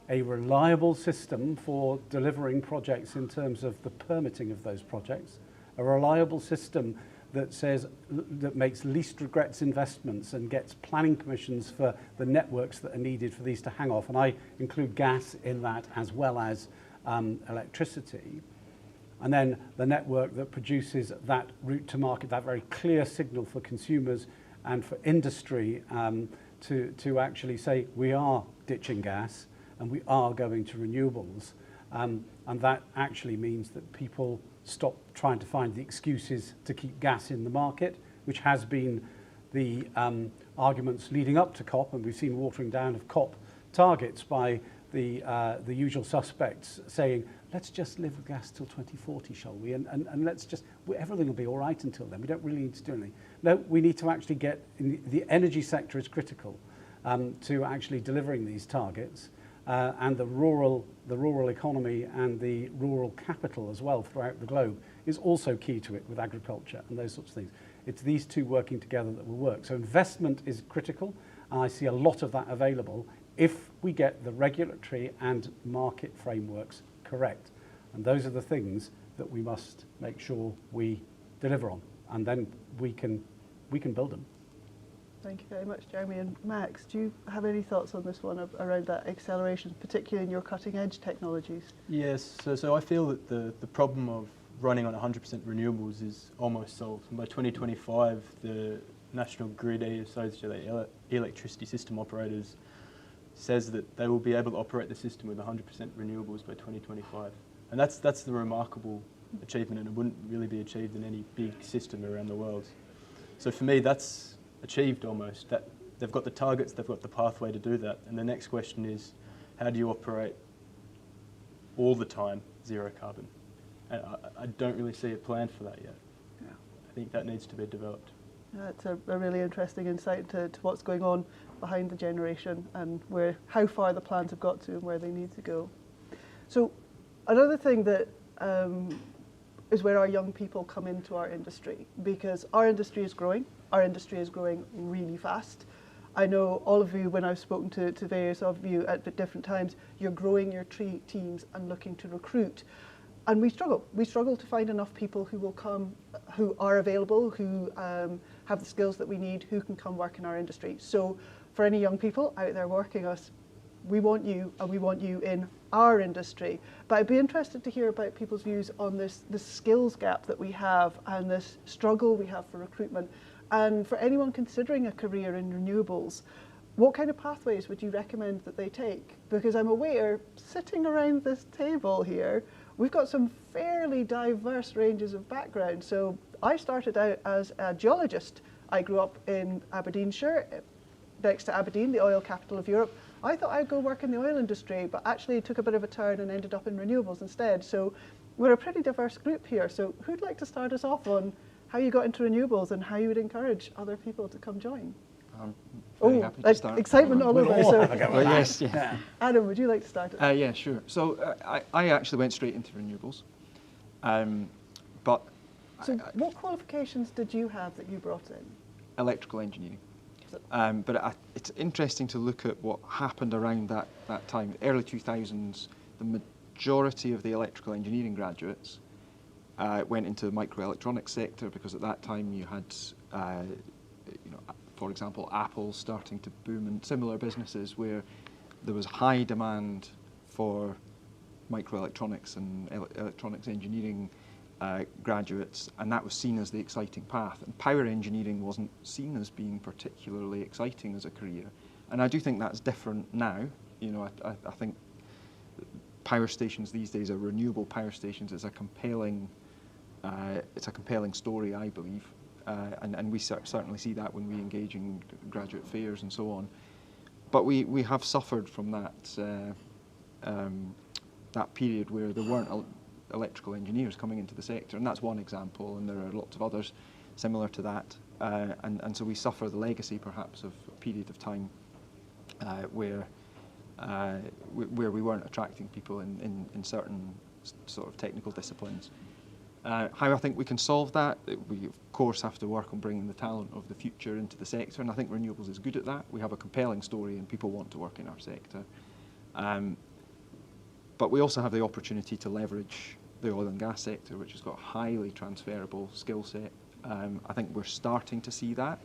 a reliable system for delivering projects in terms of the permitting of those projects, a reliable system that makes least regrets investments and gets planning permissions for the networks that are needed for these to hang off, and I include gas in that as well as electricity, and then the network that produces that route to market, that very clear signal for consumers and for industry to actually say we are ditching gas and we are going to renewables, and that actually means that people stop trying to find the excuses to keep gas in the market, which has been the arguments leading up to COP, and we've seen watering down of COP targets by the usual suspects saying, let's just live with gas till 2040, shall we? And let's just, everything will be all right until then. We don't really need to do anything. No, we need to actually get, the energy sector is critical to actually delivering these targets. And the rural economy and the rural capital as well throughout the globe is also key to it with agriculture and those sorts of things. It's these two working together that will work. So investment is critical, and I see a lot of that available if we get the regulatory and market frameworks correct. And those are the things that we must make sure we deliver on, and then we can build them. Thank you very much, Jeremy. And Max, do you have any thoughts on this one around that acceleration, particularly in your cutting-edge technologies? Yes, so I feel that the problem of running on 100% renewables is almost solved. And by 2025, the National Grid ESOs, the electricity system operators, says that they will be able to operate the system with 100% renewables by 2025. And that's the remarkable achievement, and it wouldn't really be achieved in any big system around the world. So for me, that's achieved almost. That they've got the targets, they've got the pathway to do that. And the next question is, how do you operate all the time zero carbon? And I don't really see a plan for that yet. Yeah. I think that needs to be developed. That's a really interesting insight to what's going on behind the generation and how far the plans have got to and where they need to go. So another thing that is where our young people come into our industry, because our industry is growing. Our industry is growing really fast. I know all of you, when I've spoken to various of you at different times, you're growing your teams and looking to recruit. And we struggle. We struggle to find enough people who will come, who are available, who have the skills that we need, who can come work in our industry. So for any young people out there working us, we want you, and we want you in our industry. But I'd be interested to hear about people's views on this skills gap that we have and this struggle we have for recruitment. And for anyone considering a career in renewables, what kind of pathways would you recommend that they take? Because I'm aware, sitting around this table here, we've got some fairly diverse ranges of background. So I started out as a geologist. I grew up in Aberdeenshire, next to Aberdeen, the oil capital of Europe. I thought I'd go work in the oil industry, but actually took a bit of a turn and ended up in renewables instead. So we're a pretty diverse group here. So who'd like to start us off on how you got into renewables and how you would encourage other people to come join? I'm very happy to start. Excitement all over. So, well, yes, yeah. Adam, would you like to start it? Yeah, sure. So I actually went straight into renewables. But what qualifications did you have that you brought in? Electrical engineering. But it's interesting to look at what happened around that time. Early 2000s, the majority of the electrical engineering graduates went into the microelectronics sector, because at that time you had, for example, Apple starting to boom, and similar businesses where there was high demand for microelectronics and electronics engineering graduates, and that was seen as the exciting path. And power engineering wasn't seen as being particularly exciting as a career. And I do think that's different now. I think power stations these days are renewable power stations. It's a compelling story, I believe. And we certainly see that when we engage in graduate fairs and so on. But we have suffered from that period where there weren't electrical engineers coming into the sector, and that's one example, and there are lots of others similar to that. And so we suffer the legacy, perhaps, of a period of time where we weren't attracting people in certain sort of technical disciplines. How I think we can solve that, we of course have to work on bringing the talent of the future into the sector, and I think Renewables is good at that. We have a compelling story and people want to work in our sector. But we also have the opportunity to leverage the oil and gas sector, which has got a highly transferable skill set. I think we're starting to see that,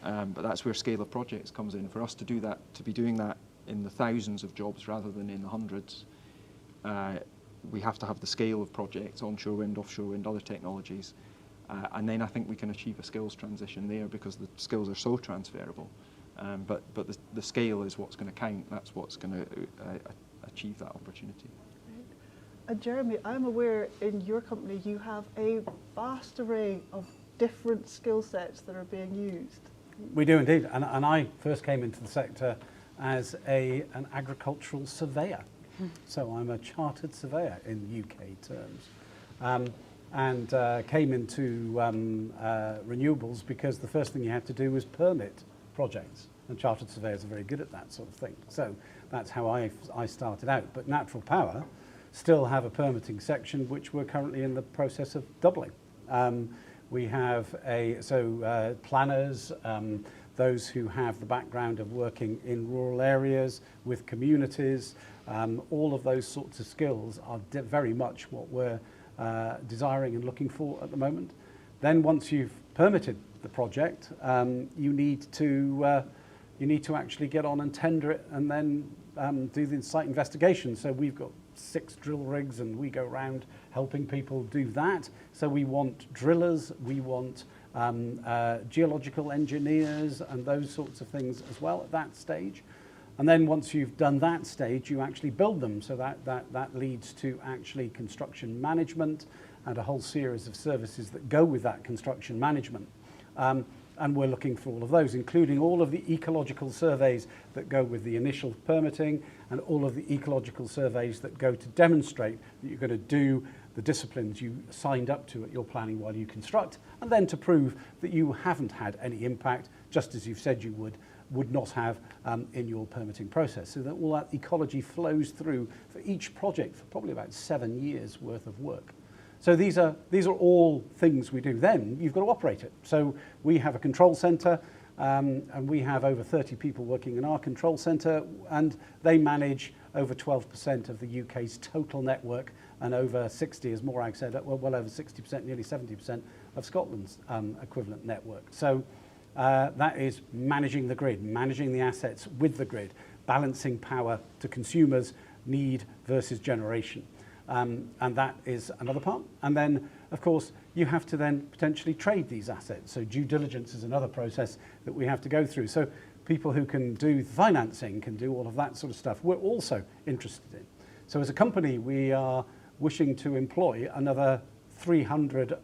but that's where scale of projects comes in. For us to do that, to be doing that in the thousands of jobs rather than in the hundreds, we have to have the scale of projects, onshore wind, offshore wind, other technologies, and then I think we can achieve a skills transition there because the skills are so transferable. But the scale is what's going to count. That's what's going to achieve that opportunity. And Jeremy, I'm aware in your company you have a vast array of different skill sets that are being used. We do indeed, and I first came into the sector as an agricultural surveyor. So I'm a chartered surveyor in UK terms, and came into renewables because the first thing you had to do was permit projects, and chartered surveyors are very good at that sort of thing. So that's how I started out. But natural power still have a permitting section which we're currently in the process of doubling. We have planners, those who have the background of working in rural areas with communities, all of those sorts of skills are very much what we're desiring and looking for at the moment. Then once you've permitted the project, you need to actually get on and tender it and then do the site investigation. So we've got 6 drill rigs and we go around helping people do that. So we want drillers, we want geological engineers and those sorts of things as well at that stage. And then once you've done that stage, you actually build them. So that leads to actually construction management and a whole series of services that go with that construction management. And we're looking for all of those, including all of the ecological surveys that go with the initial permitting and all of the ecological surveys that go to demonstrate that you're going to do the disciplines you signed up to at your planning while you construct, and then to prove that you haven't had any impact, just as you've said you would not have in your permitting process. So that all that ecology flows through for each project for probably about 7 years worth of work. So these are all things we do. Then you've got to operate it. So we have a control centre, and we have over 30 people working in our control centre, and they manage over 12% of the UK's total network, and over 60, as Morag said, well over 60%, nearly 70% of Scotland's equivalent network. So that is managing the grid, managing the assets with the grid, balancing power to consumers' need versus generation. And that is another part. And then, of course, you have to then potentially trade these assets. So due diligence is another process that we have to go through. So people who can do financing can do all of that sort of stuff. We're also interested in. So as a company, we are wishing to employ another 300,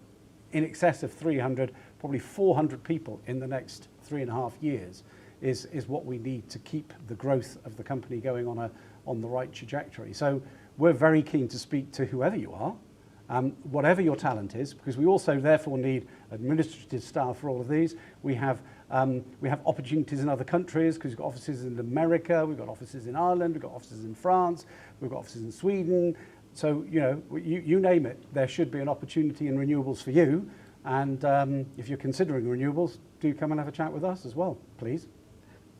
in excess of 300, probably 400 people in the next 3.5 years is what we need to keep the growth of the company going on the right trajectory. So we're very keen to speak to whoever you are, whatever your talent is, because we also therefore need administrative staff for all of these. We have opportunities in other countries because we've got offices in America, we've got offices in Ireland, we've got offices in France, we've got offices in Sweden. So, you know, you name it, there should be an opportunity in renewables for you. And if you're considering renewables, do come and have a chat with us as well, please.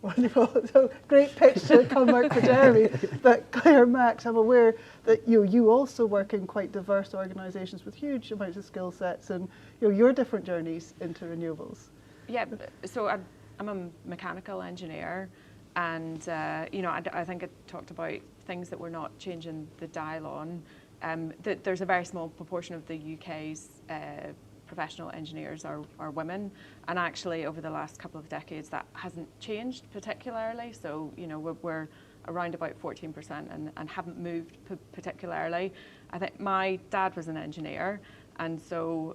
Wonderful. So great pitch to come work for Jeremy. But Claire, Max, I'm aware that you also work in quite diverse organisations with huge amounts of skill sets and your different journeys into renewables. Yeah, so I'm a mechanical engineer, and I think I talked about things that we're not changing the dial on. There's a very small proportion of the UK's professional engineers are women, and actually over the last couple of decades that hasn't changed particularly. So we're around about 14% and haven't moved particularly. I think my dad was an engineer, and so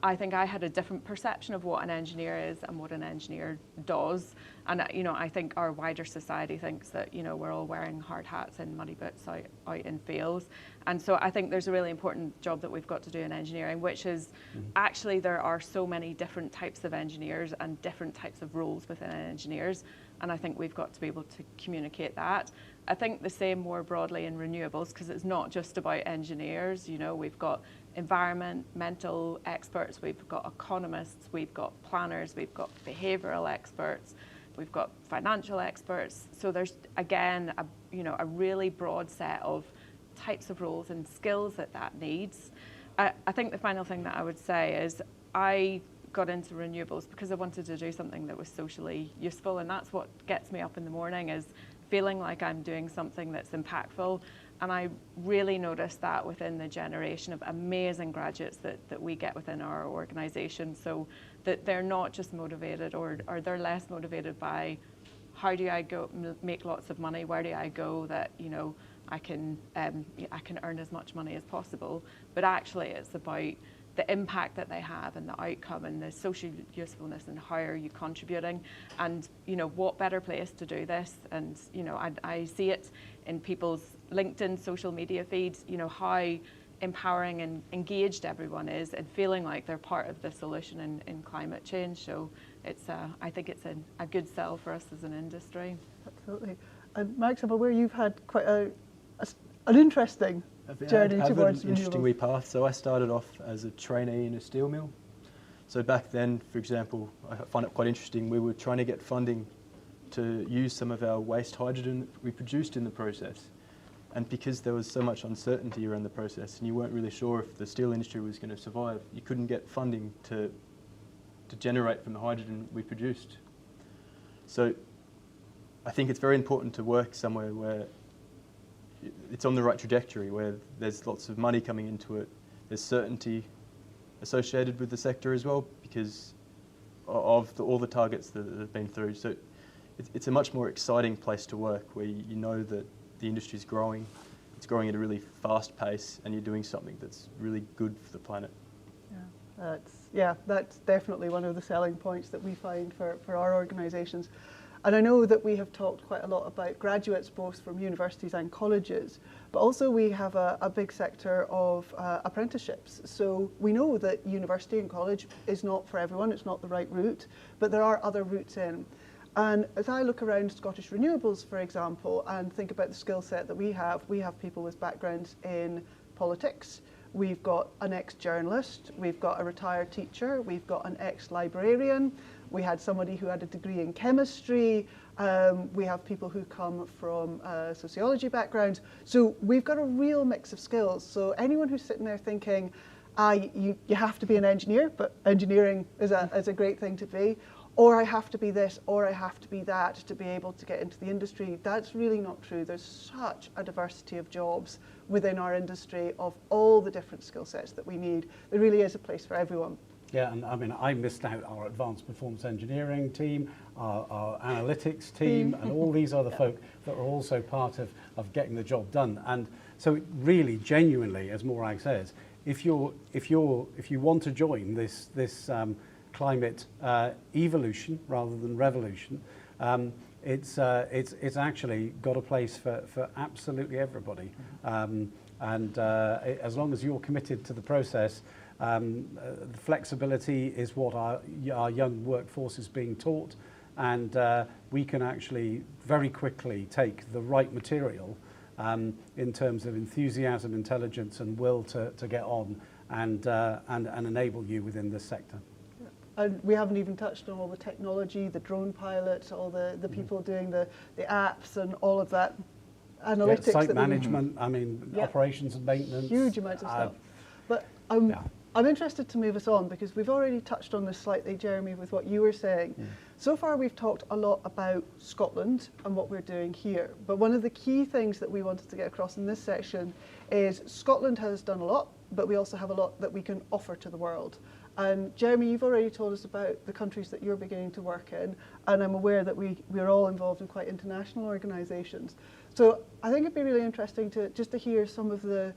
I think I had a different perception of what an engineer is and what an engineer does. And I think our wider society thinks that we're all wearing hard hats and muddy boots out in fields. And so I think there's a really important job that we've got to do in engineering, which is actually there are so many different types of engineers and different types of roles within engineers. and I think we've got to be able to communicate that. I think the same more broadly in renewables, because it's not just about engineers. You know, we've got environmental experts, we've got economists, we've got planners, we've got behavioural experts, we've got financial experts. So there's, again, a really broad set of types of roles and skills that needs. I think the final thing that I would say is I got into renewables because I wanted to do something that was socially useful, and that's what gets me up in the morning, is feeling like I'm doing something that's impactful. And I really noticed that within the generation of amazing graduates that we get within our organisation, so that they're not just motivated or they're less motivated by how do I go make lots of money, where do I go that, you know, I can earn as much money as possible, but actually it's about the impact that they have and the outcome and the social usefulness and how are you contributing. And, you know, what better place to do this? And, you know, I see it in people's LinkedIn social media feeds, you know, how empowering and engaged everyone is and feeling like they're part of the solution in climate change. So it's, I think it's a good sell for us as an industry. Absolutely. And Max, I'm aware you've had quite an interesting journey towards an interesting renewables. wee path. So I started off as a trainee in a steel mill. So back then, for example, I find it quite interesting, we were trying to get funding to use some of our waste hydrogen that we produced in the process. And because there was so much uncertainty around the process and you weren't really sure if the steel industry was going to survive, you couldn't get funding to generate from the hydrogen we produced. So I think it's very important to work somewhere where it's on the right trajectory, where there's lots of money coming into it. There's certainty associated with the sector as well because of all the targets that have been through. So it's a much more exciting place to work where you know that the industry's growing. It's growing at a really fast pace and you're doing something that's really good for the planet. That's definitely one of the selling points that we find for our organisations. And I know that we have talked quite a lot about graduates, both from universities and colleges, but also we have a big sector of apprenticeships. So we know that university and college is not for everyone, it's not the right route, but there are other routes in. And as I look around Scottish Renewables, for example, and think about the skill set that we have people with backgrounds in politics, we've got an ex-journalist, we've got a retired teacher, we've got an ex-librarian, we had somebody who had a degree in chemistry, we have people who come from sociology backgrounds. So we've got a real mix of skills. So anyone who's sitting there thinking, you have to be an engineer, but engineering is a great thing to be, or I have to be this, or I have to be that to be able to get into the industry, that's really not true. There's such a diversity of jobs within our industry of all the different skill sets that we need. There really is a place for everyone. Yeah, and I mean, I missed out our advanced performance engineering team, our analytics team, and all these other folk that are also part of getting the job done. And so, really, genuinely, as Morag says, if you want to join this climate evolution rather than revolution, it's actually got a place for absolutely everybody. And as long as you're committed to the process. The flexibility is what our young workforce is being taught, and we can actually very quickly take the right material in terms of enthusiasm, intelligence and will to get on and enable you within this sector. And we haven't even touched on all the technology, the drone pilots, all the people doing the apps and all of that analytics. Site management, I mean, operations and maintenance. Huge amounts of stuff. But I'm interested to move us on because we've already touched on this slightly, Jeremy, with what you were saying. So far we've talked a lot about Scotland and what we're doing here. But one of the key things that we wanted to get across in this section is Scotland has done a lot, but we also have a lot that we can offer to the world. And Jeremy, you've already told us about the countries that you're beginning to work in, and I'm aware that we're all involved in quite international organisations. So I think it'd be really interesting to hear some of the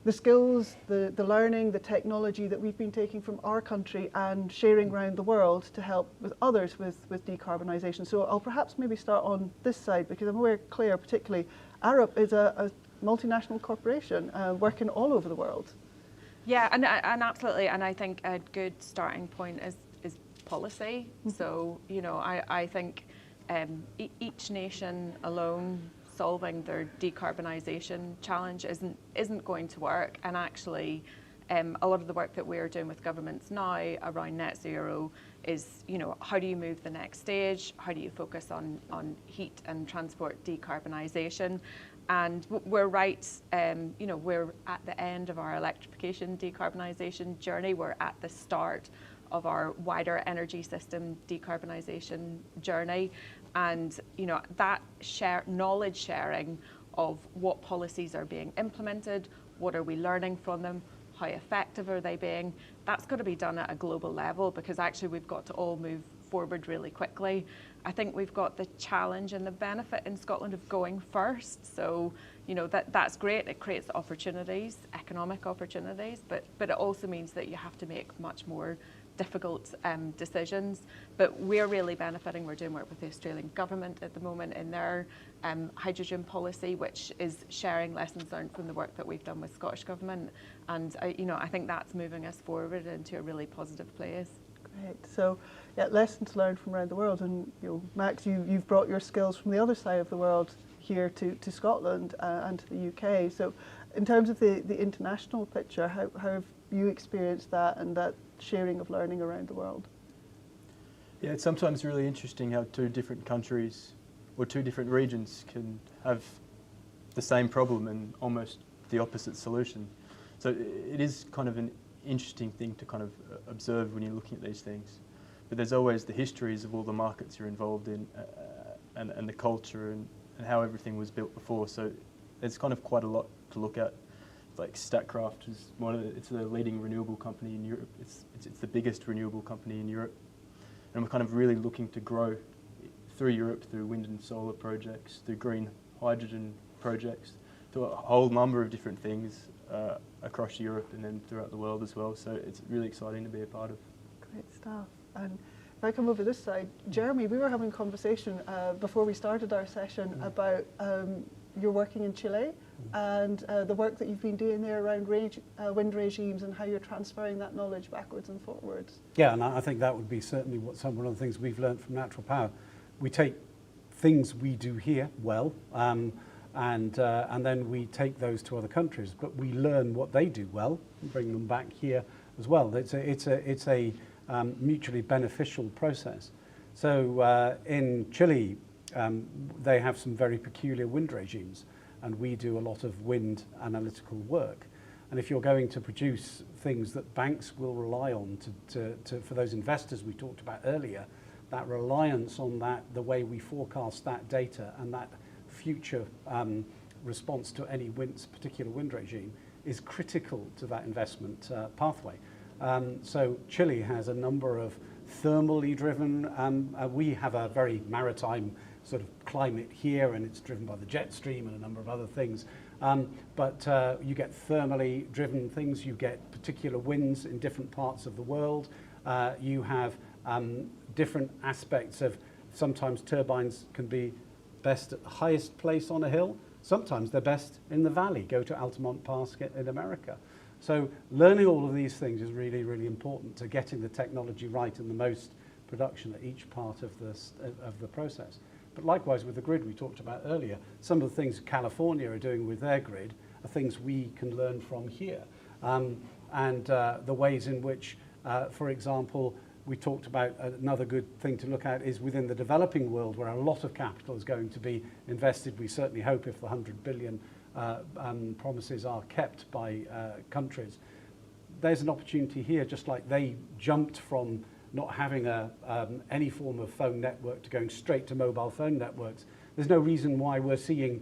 skills, the learning, the technology that we've been taking from our country and sharing around the world to help with others with decarbonisation. So I'll perhaps maybe start on this side because I'm aware Claire particularly, Arup is a multinational corporation working all over the world. Yeah, and absolutely, and I think a good starting point is policy. So, you know, I think each nation alone solving their decarbonisation challenge isn't going to work, and actually a lot of the work that we're doing with governments now around net zero is, how do you move the next stage? How do you focus on heat and transport decarbonisation? And we're right, we're at the end of our electrification decarbonisation journey. We're at the start of our wider energy system decarbonisation journey. And, that knowledge sharing of what policies are being implemented, what are we learning from them, how effective are they being, that's got to be done at a global level, because actually we've got to all move forward really quickly. I think we've got the challenge and the benefit in Scotland of going first. So, that's great. It creates opportunities, economic opportunities, but it also means that you have to make much more difficult decisions. But we're really benefiting. We're doing work with the Australian government at the moment in their hydrogen policy, which is sharing lessons learned from the work that we've done with Scottish Government. And I think that's moving us forward into a really positive place. Great. So, yeah, lessons learned from around the world. And Max, you've brought your skills from the other side of the world here to Scotland and to the UK. So, in terms of the international picture, how have you experienced that and that sharing of learning around the world? Yeah, it's sometimes really interesting how two different countries or two different regions can have the same problem and almost the opposite solution. So it is kind of an interesting thing to kind of observe when you're looking at these things. But there's always the histories of all the markets you're involved in and the culture and how everything was built before. So there's kind of quite a lot to look at. Like Statkraft is it's the leading renewable company in Europe. It's the biggest renewable company in Europe. And we're kind of really looking to grow through Europe, through wind and solar projects, through green hydrogen projects, through a whole number of different things across Europe and then throughout the world as well. So it's really exciting to be a part of. Great stuff. And if I come over this side, Jeremy, we were having a conversation before we started our session about you're working in Chile and the work that you've been doing there around wind regimes and how you're transferring that knowledge backwards and forwards. Yeah, and I think that would be certainly one of the things we've learned from natural power. We take things we do here well, and then we take those to other countries, but we learn what they do well and bring them back here as well. It's a mutually beneficial process. So in Chile, they have some very peculiar wind regimes, and we do a lot of wind analytical work. And if you're going to produce things that banks will rely on for those investors we talked about earlier, that reliance on that, the way we forecast that data and that future response to any particular wind regime is critical to that investment pathway. So Chile has a number of thermally driven, we have a very maritime sort of climate here, and it's driven by the jet stream and a number of other things. But you get thermally driven things, you get particular winds in different parts of the world. You have different aspects of, sometimes turbines can be best at the highest place on a hill. Sometimes they're best in the valley. Go to Altamont Pass in America. So learning all of these things is really, really important to getting the technology right and the most production at each part of the process. But likewise with the grid we talked about earlier, some of the things California are doing with their grid are things we can learn from here. And the ways in which, for example, we talked about another good thing to look at is within the developing world where a lot of capital is going to be invested. We certainly hope if the 100 billion promises are kept by countries. There's an opportunity here, just like they jumped from not having any form of phone network to going straight to mobile phone networks. There's no reason why we're seeing,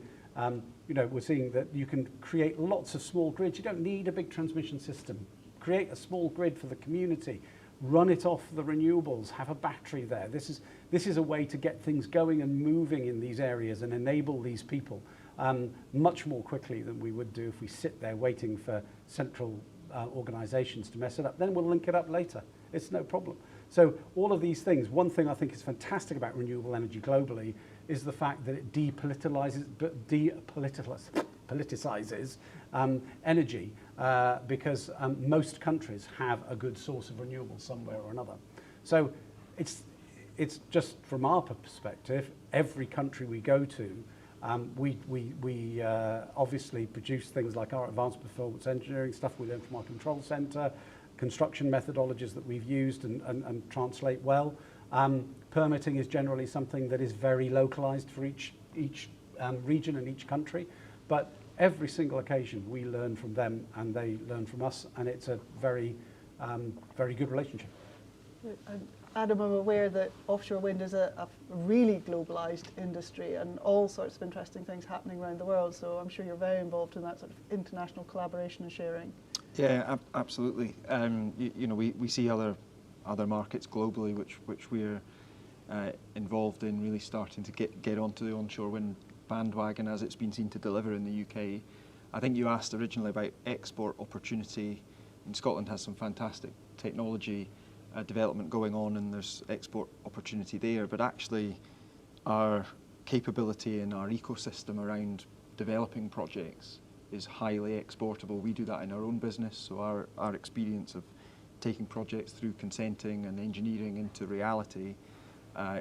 we're seeing that you can create lots of small grids. You don't need a big transmission system. Create a small grid for the community. Run it off the renewables. Have a battery there. This is a way to get things going and moving in these areas and enable these people much more quickly than we would do if we sit there waiting for central organisations to mess it up. Then we'll link it up later. It's no problem. So all of these things, one thing I think is fantastic about renewable energy globally is the fact that it depoliticizes energy because most countries have a good source of renewables somewhere or another. So it's just from our perspective, every country we go to, we obviously produce things like our advanced performance engineering stuff we learn from our control centre, construction methodologies that we've used and translate well. Permitting is generally something that is very localised for each region and each country, but every single occasion we learn from them and they learn from us, and it's a very, very good relationship. Adam, I'm aware that offshore wind is a really globalised industry and all sorts of interesting things happening around the world, so I'm sure you're very involved in that sort of international collaboration and sharing. Yeah, absolutely. You know, we see other markets globally which we're involved in, really starting to get onto the onshore wind bandwagon as it's been seen to deliver in the UK. I think you asked originally about export opportunity, and Scotland has some fantastic technology development going on, and there's export opportunity there, but actually our capability and our ecosystem around developing projects is highly exportable. We do that in our own business, so our experience of taking projects through consenting and engineering into reality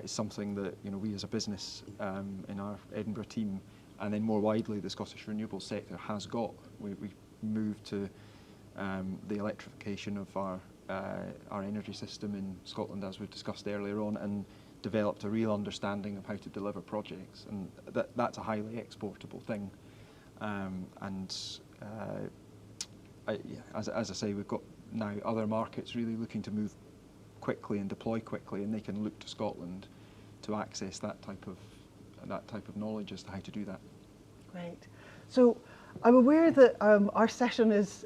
is something that, you know, we as a business in our Edinburgh team, and then more widely the Scottish Renewables sector has got. We moved to the electrification of our energy system in Scotland, as we've discussed earlier on, and developed a real understanding of how to deliver projects, and that's a highly exportable thing. As I say, we've got now other markets really looking to move quickly and deploy quickly, and they can look to Scotland to access that type of knowledge as to how to do that. Great. So I'm aware that our session is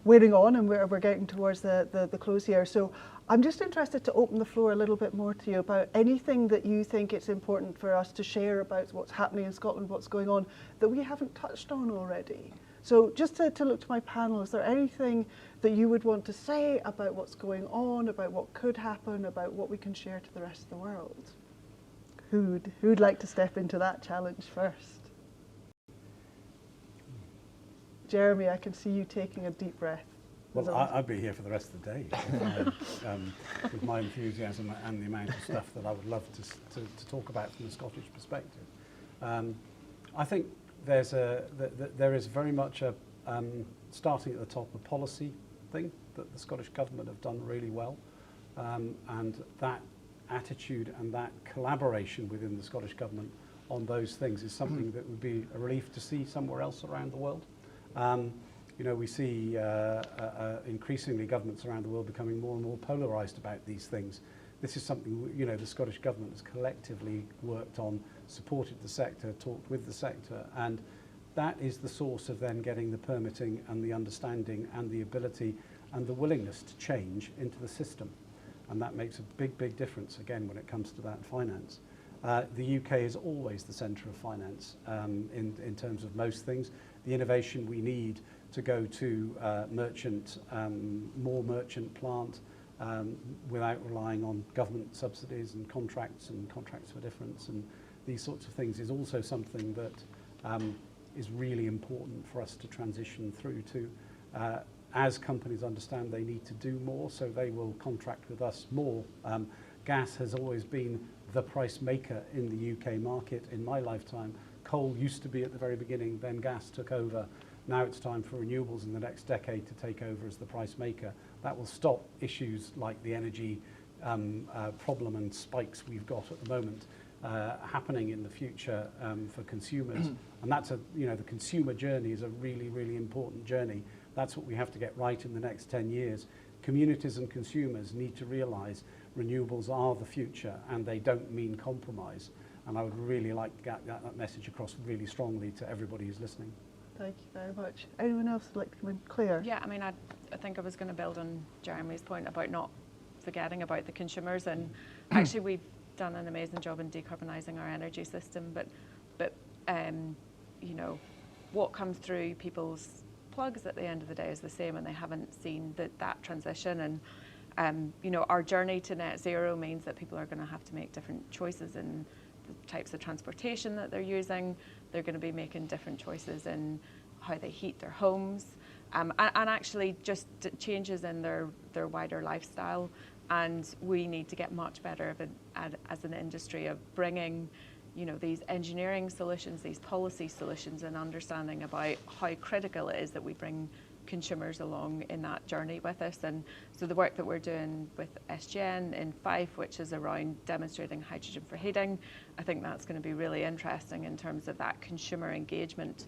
wearing on, and we're getting towards the close here. So I'm just interested to open the floor a little bit more to you about anything that you think it's important for us to share about what's happening in Scotland, what's going on, that we haven't touched on already. So just to look to my panel, is there anything that you would want to say about what's going on, about what could happen, about what we can share to the rest of the world? Who'd like to step into that challenge first? Jeremy, I can see you taking a deep breath. Well, I'd be here for the rest of the day with my enthusiasm and the amount of stuff that I would love to talk about from a Scottish perspective. I think there is very much a starting at the top, a policy thing that the Scottish Government have done really well, and that attitude and that collaboration within the Scottish Government on those things is something that would be a relief to see somewhere else around the world. You know, we see increasingly governments around the world becoming more and more polarised about these things. This is something, you know, the Scottish Government has collectively worked on, supported the sector, talked with the sector, and that is the source of then getting the permitting and the understanding and the ability and the willingness to change into the system. And that makes a big, big difference, again, when it comes to that finance. The UK is always the centre of finance in terms of most things. The innovation we need to go to more merchant plant without relying on government subsidies and contracts for difference and these sorts of things is also something that is really important for us to transition through to. As companies understand they need to do more, so they will contract with us more. Gas has always been the price maker in the UK market in my lifetime. Coal used to be at the very beginning, then gas took over. Now it's time for renewables in the next decade to take over as the price maker. That will stop issues like the energy problem and spikes we've got at the moment happening in the future for consumers. And that's the consumer journey is a really, really important journey. That's what we have to get right in the next 10 years. Communities and consumers need to realise renewables are the future and they don't mean compromise. And I would really like to get that message across really strongly to everybody who's listening. Thank you very much. Anyone else would like to come in? Claire? Yeah, I mean, I think I was going to build on Jeremy's point about not forgetting about the consumers, and actually we've done an amazing job in decarbonising our energy system, but you know, what comes through people's plugs at the end of the day is the same, and they haven't seen that transition. And you know, our journey to net zero means that people are going to have to make different choices in the types of transportation that they're using. They're going to be making different choices in how they heat their homes, and actually just changes in their wider lifestyle. And we need to get much better as an industry of bringing, you know, these engineering solutions, these policy solutions, and understanding about how critical it is that we bring consumers along in that journey with us. And so the work that we're doing with SGN in Fife, which is around demonstrating hydrogen for heating, I think that's going to be really interesting in terms of that consumer engagement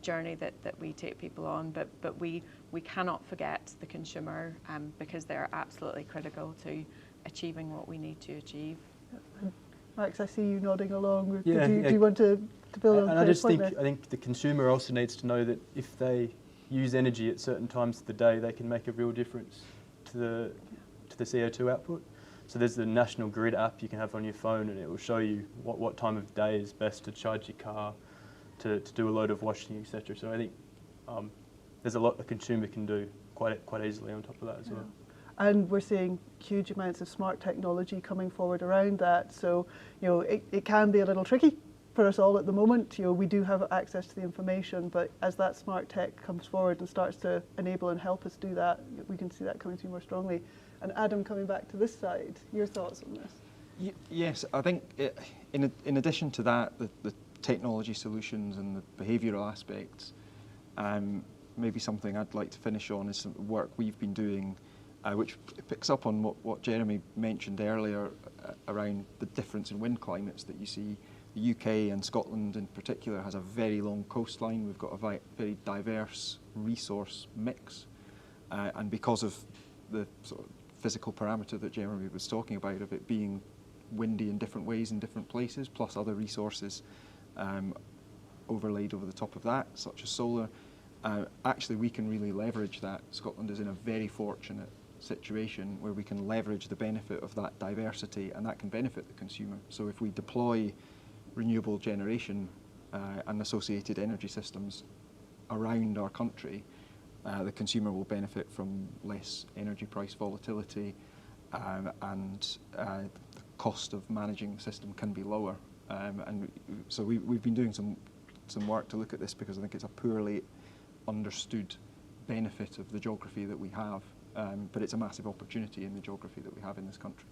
journey that we take people on. But we cannot forget the consumer because they're absolutely critical to achieving what we need to achieve. Max, I see you nodding along. Yeah, do you want to build on? And I think the consumer also needs to know that if they use energy at certain times of the day, they can make a real difference to the CO2 output. So there's the National Grid app you can have on your phone, and it will show you what time of day is best to charge your car, to do a load of washing, etc. So I think there's a lot the consumer can do quite easily on top of that as well. And we're seeing huge amounts of smart technology coming forward around that. So, you know, it can be a little tricky for us all at the moment. You know, we do have access to the information, but as that smart tech comes forward and starts to enable and help us do that, we can see that coming through more strongly. And Adam, coming back to this side, your thoughts on this? Yes, I think in addition to that, the technology solutions and the behavioural aspects, maybe something I'd like to finish on is some work we've been doing, which picks up on what Jeremy mentioned earlier around the difference in wind climates that you see. The UK and Scotland in particular has a very long coastline. We've got a very diverse resource mix. And because of the sort of physical parameter that Jeremy was talking about, of it being windy in different ways in different places, plus other resources overlaid over the top of that, such as solar, actually we can really leverage that. Scotland is in a very fortunate situation where we can leverage the benefit of that diversity, and that can benefit the consumer. So if we deploy renewable generation and associated energy systems around our country, the consumer will benefit from less energy price volatility, and the cost of managing the system can be lower. And so we've been doing some work to look at this, because I think it's a poorly understood benefit of the geography that we have, but it's a massive opportunity in the geography that we have in this country.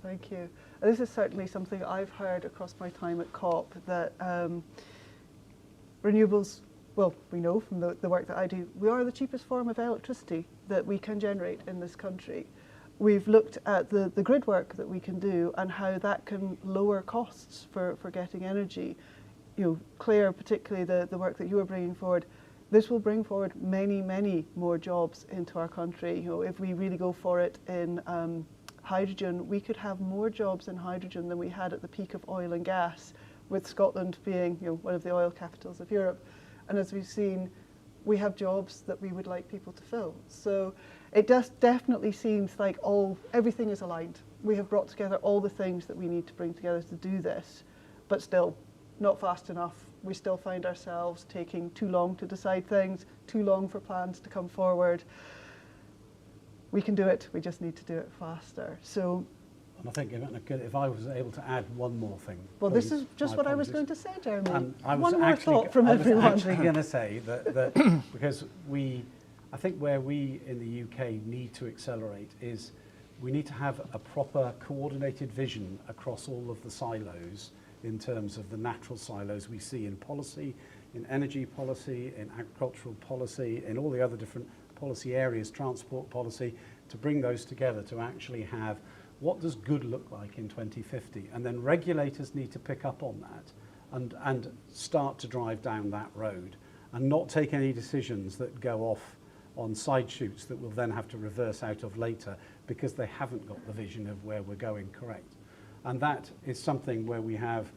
Thank you. This is certainly something I've heard across my time at COP, that renewables, well, we know from the work that I do, we are the cheapest form of electricity that we can generate in this country. We've looked at the grid work that we can do and how that can lower costs for getting energy. You know, Claire, particularly the work that you are bringing forward, this will bring forward many, many more jobs into our country. You know, if we really go for it in hydrogen, we could have more jobs in hydrogen than we had at the peak of oil and gas, with Scotland being, you know, one of the oil capitals of Europe. And as we've seen, we have jobs that we would like people to fill. So it definitely seems like everything is aligned. We have brought together all the things that we need to bring together to do this, but still not fast enough. We still find ourselves taking too long to decide things, too long for plans to come forward. We can do it, we just need to do it faster. So, and I think if I was able to add one more thing. Well, please, this is just what I was going to say, Jeremy. One more thought from everyone. I was actually going to say that because I think where we in the UK need to accelerate is we need to have a proper coordinated vision across all of the silos, in terms of the natural silos we see in policy, in energy policy, in agricultural policy, in all the other different policy areas, transport policy, to bring those together to actually have what does good look like in 2050. And then regulators need to pick up on that and start to drive down that road, and not take any decisions that go off on side shoots that we'll then have to reverse out of later because they haven't got the vision of where we're going correct. And that is something where we have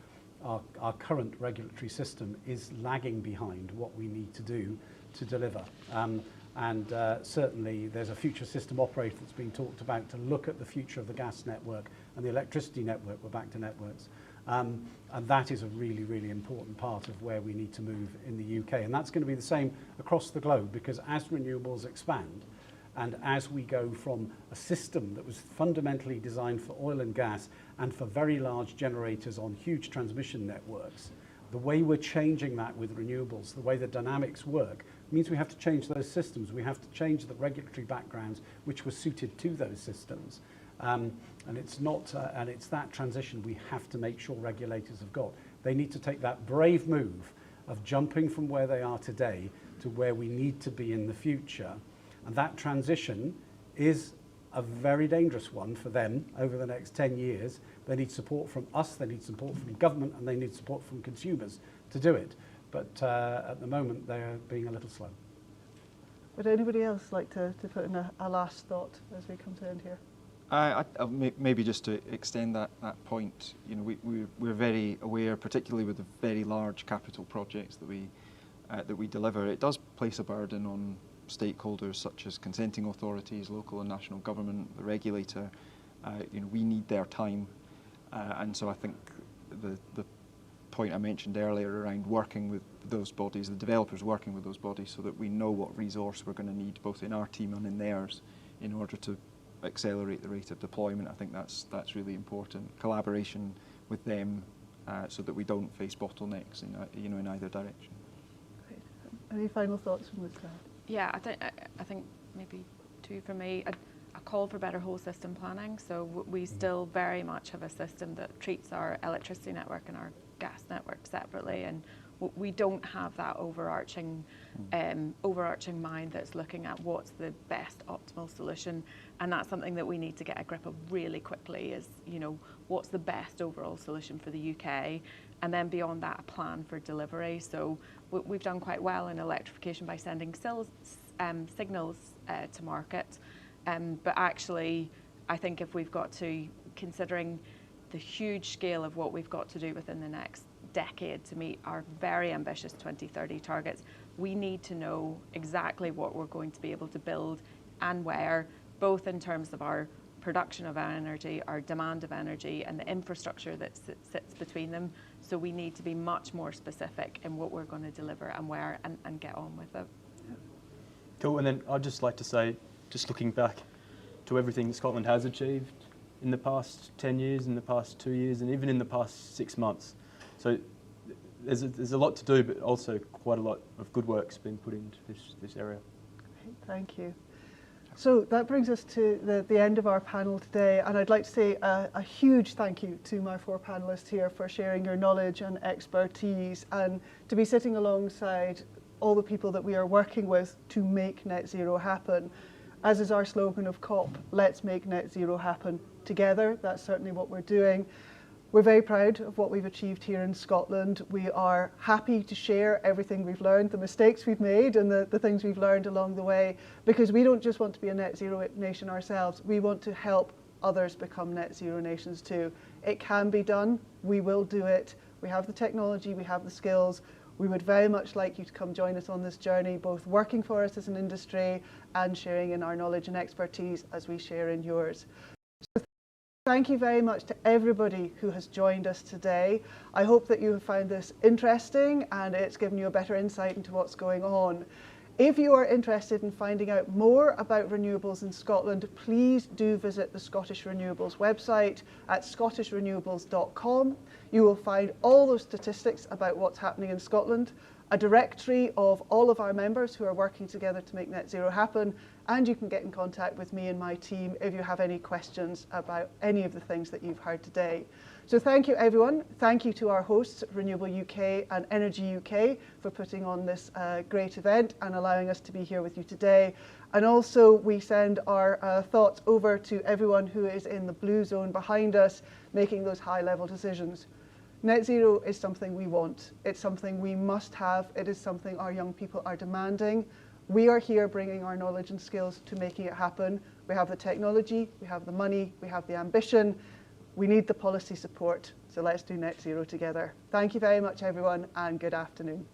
our current regulatory system is lagging behind what we need to do to deliver. And certainly there's a future system operator that's being talked about to look at the future of the gas network and the electricity network. We're back to networks. And that is a really, really important part of where we need to move in the UK. And that's going to be the same across the globe, because as renewables expand, and as we go from a system that was fundamentally designed for oil and gas and for very large generators on huge transmission networks, the way we're changing that with renewables, the way the dynamics work, means we have to change those systems. We have to change the regulatory backgrounds which were suited to those systems. And it's not, and it's that transition we have to make sure regulators have got. They need to take that brave move of jumping from where they are today to where we need to be in the future. And that transition is a very dangerous one for them over the next 10 years. They need support from us, they need support from government, and they need support from consumers to do it. But at the moment, they're being a little slow. Would anybody else like to put in a last thought as we come to end here? Maybe just to extend that point, you know, we're very aware, particularly with the very large capital projects that we deliver, it does place a burden on stakeholders such as consenting authorities, local and national government, the regulator. You know, we need their time, and so I think the point I mentioned earlier around working with those bodies, the developers working with those bodies, so that we know what resource we're going to need, both in our team and in theirs, in order to accelerate the rate of deployment. I think that's really important. Collaboration with them, so that we don't face bottlenecks in either direction. Great. Any final thoughts from this side? Yeah, I think maybe two for me. A call for better whole system planning. So we still very much have a system that treats our electricity network and our gas network separately, and we don't have that overarching mind that's looking at what's the best optimal solution. And that's something that we need to get a grip of really quickly, is, you know, what's the best overall solution for the UK, and then beyond that, a plan for delivery. So we've done quite well in electrification by sending signals to market, but actually I think if we've got to, considering the huge scale of what we've got to do within the next decade to meet our very ambitious 2030 targets, we need to know exactly what we're going to be able to build and where, both in terms of our production of energy, our demand of energy, and the infrastructure that sits between them. So we need to be much more specific in what we're going to deliver and where, and get on with it. Cool, and then I'd just like to say, just looking back to everything that Scotland has achieved in the past 10 years, in the past 2 years, and even in the past 6 months. So there's a lot to do, but also quite a lot of good work's been put into this area. Great, thank you. So that brings us to the end of our panel today, and I'd like to say a huge thank you to my four panellists here for sharing your knowledge and expertise, and to be sitting alongside all the people that we are working with to make net zero happen. As is our slogan of COP, let's make net zero happen together. That's certainly what we're doing. We're very proud of what we've achieved here in Scotland. We are happy to share everything we've learned, the mistakes we've made and the things we've learned along the way, because we don't just want to be a net zero nation ourselves, we want to help others become net zero nations too. It can be done, we will do it. We have the technology, we have the skills. We would very much like you to come join us on this journey, both working for us as an industry and sharing in our knowledge and expertise as we share in yours. So thank you very much to everybody who has joined us today. I hope that you have found this interesting and it's given you a better insight into what's going on. If you are interested in finding out more about renewables in Scotland, please do visit the Scottish Renewables website at scottishrenewables.com. You will find all those statistics about what's happening in Scotland, a directory of all of our members who are working together to make net zero happen, and you can get in contact with me and my team if you have any questions about any of the things that you've heard today. So thank you everyone. Thank you to our hosts, Renewable UK and Energy UK, for putting on this great event and allowing us to be here with you today. And also we send our thoughts over to everyone who is in the blue zone behind us, making those high level decisions. Net zero is something we want. It's something we must have. It is something our young people are demanding. We are here bringing our knowledge and skills to making it happen. We have the technology, we have the money, we have the ambition. We need the policy support. So let's do net zero together. Thank you very much, everyone, and good afternoon.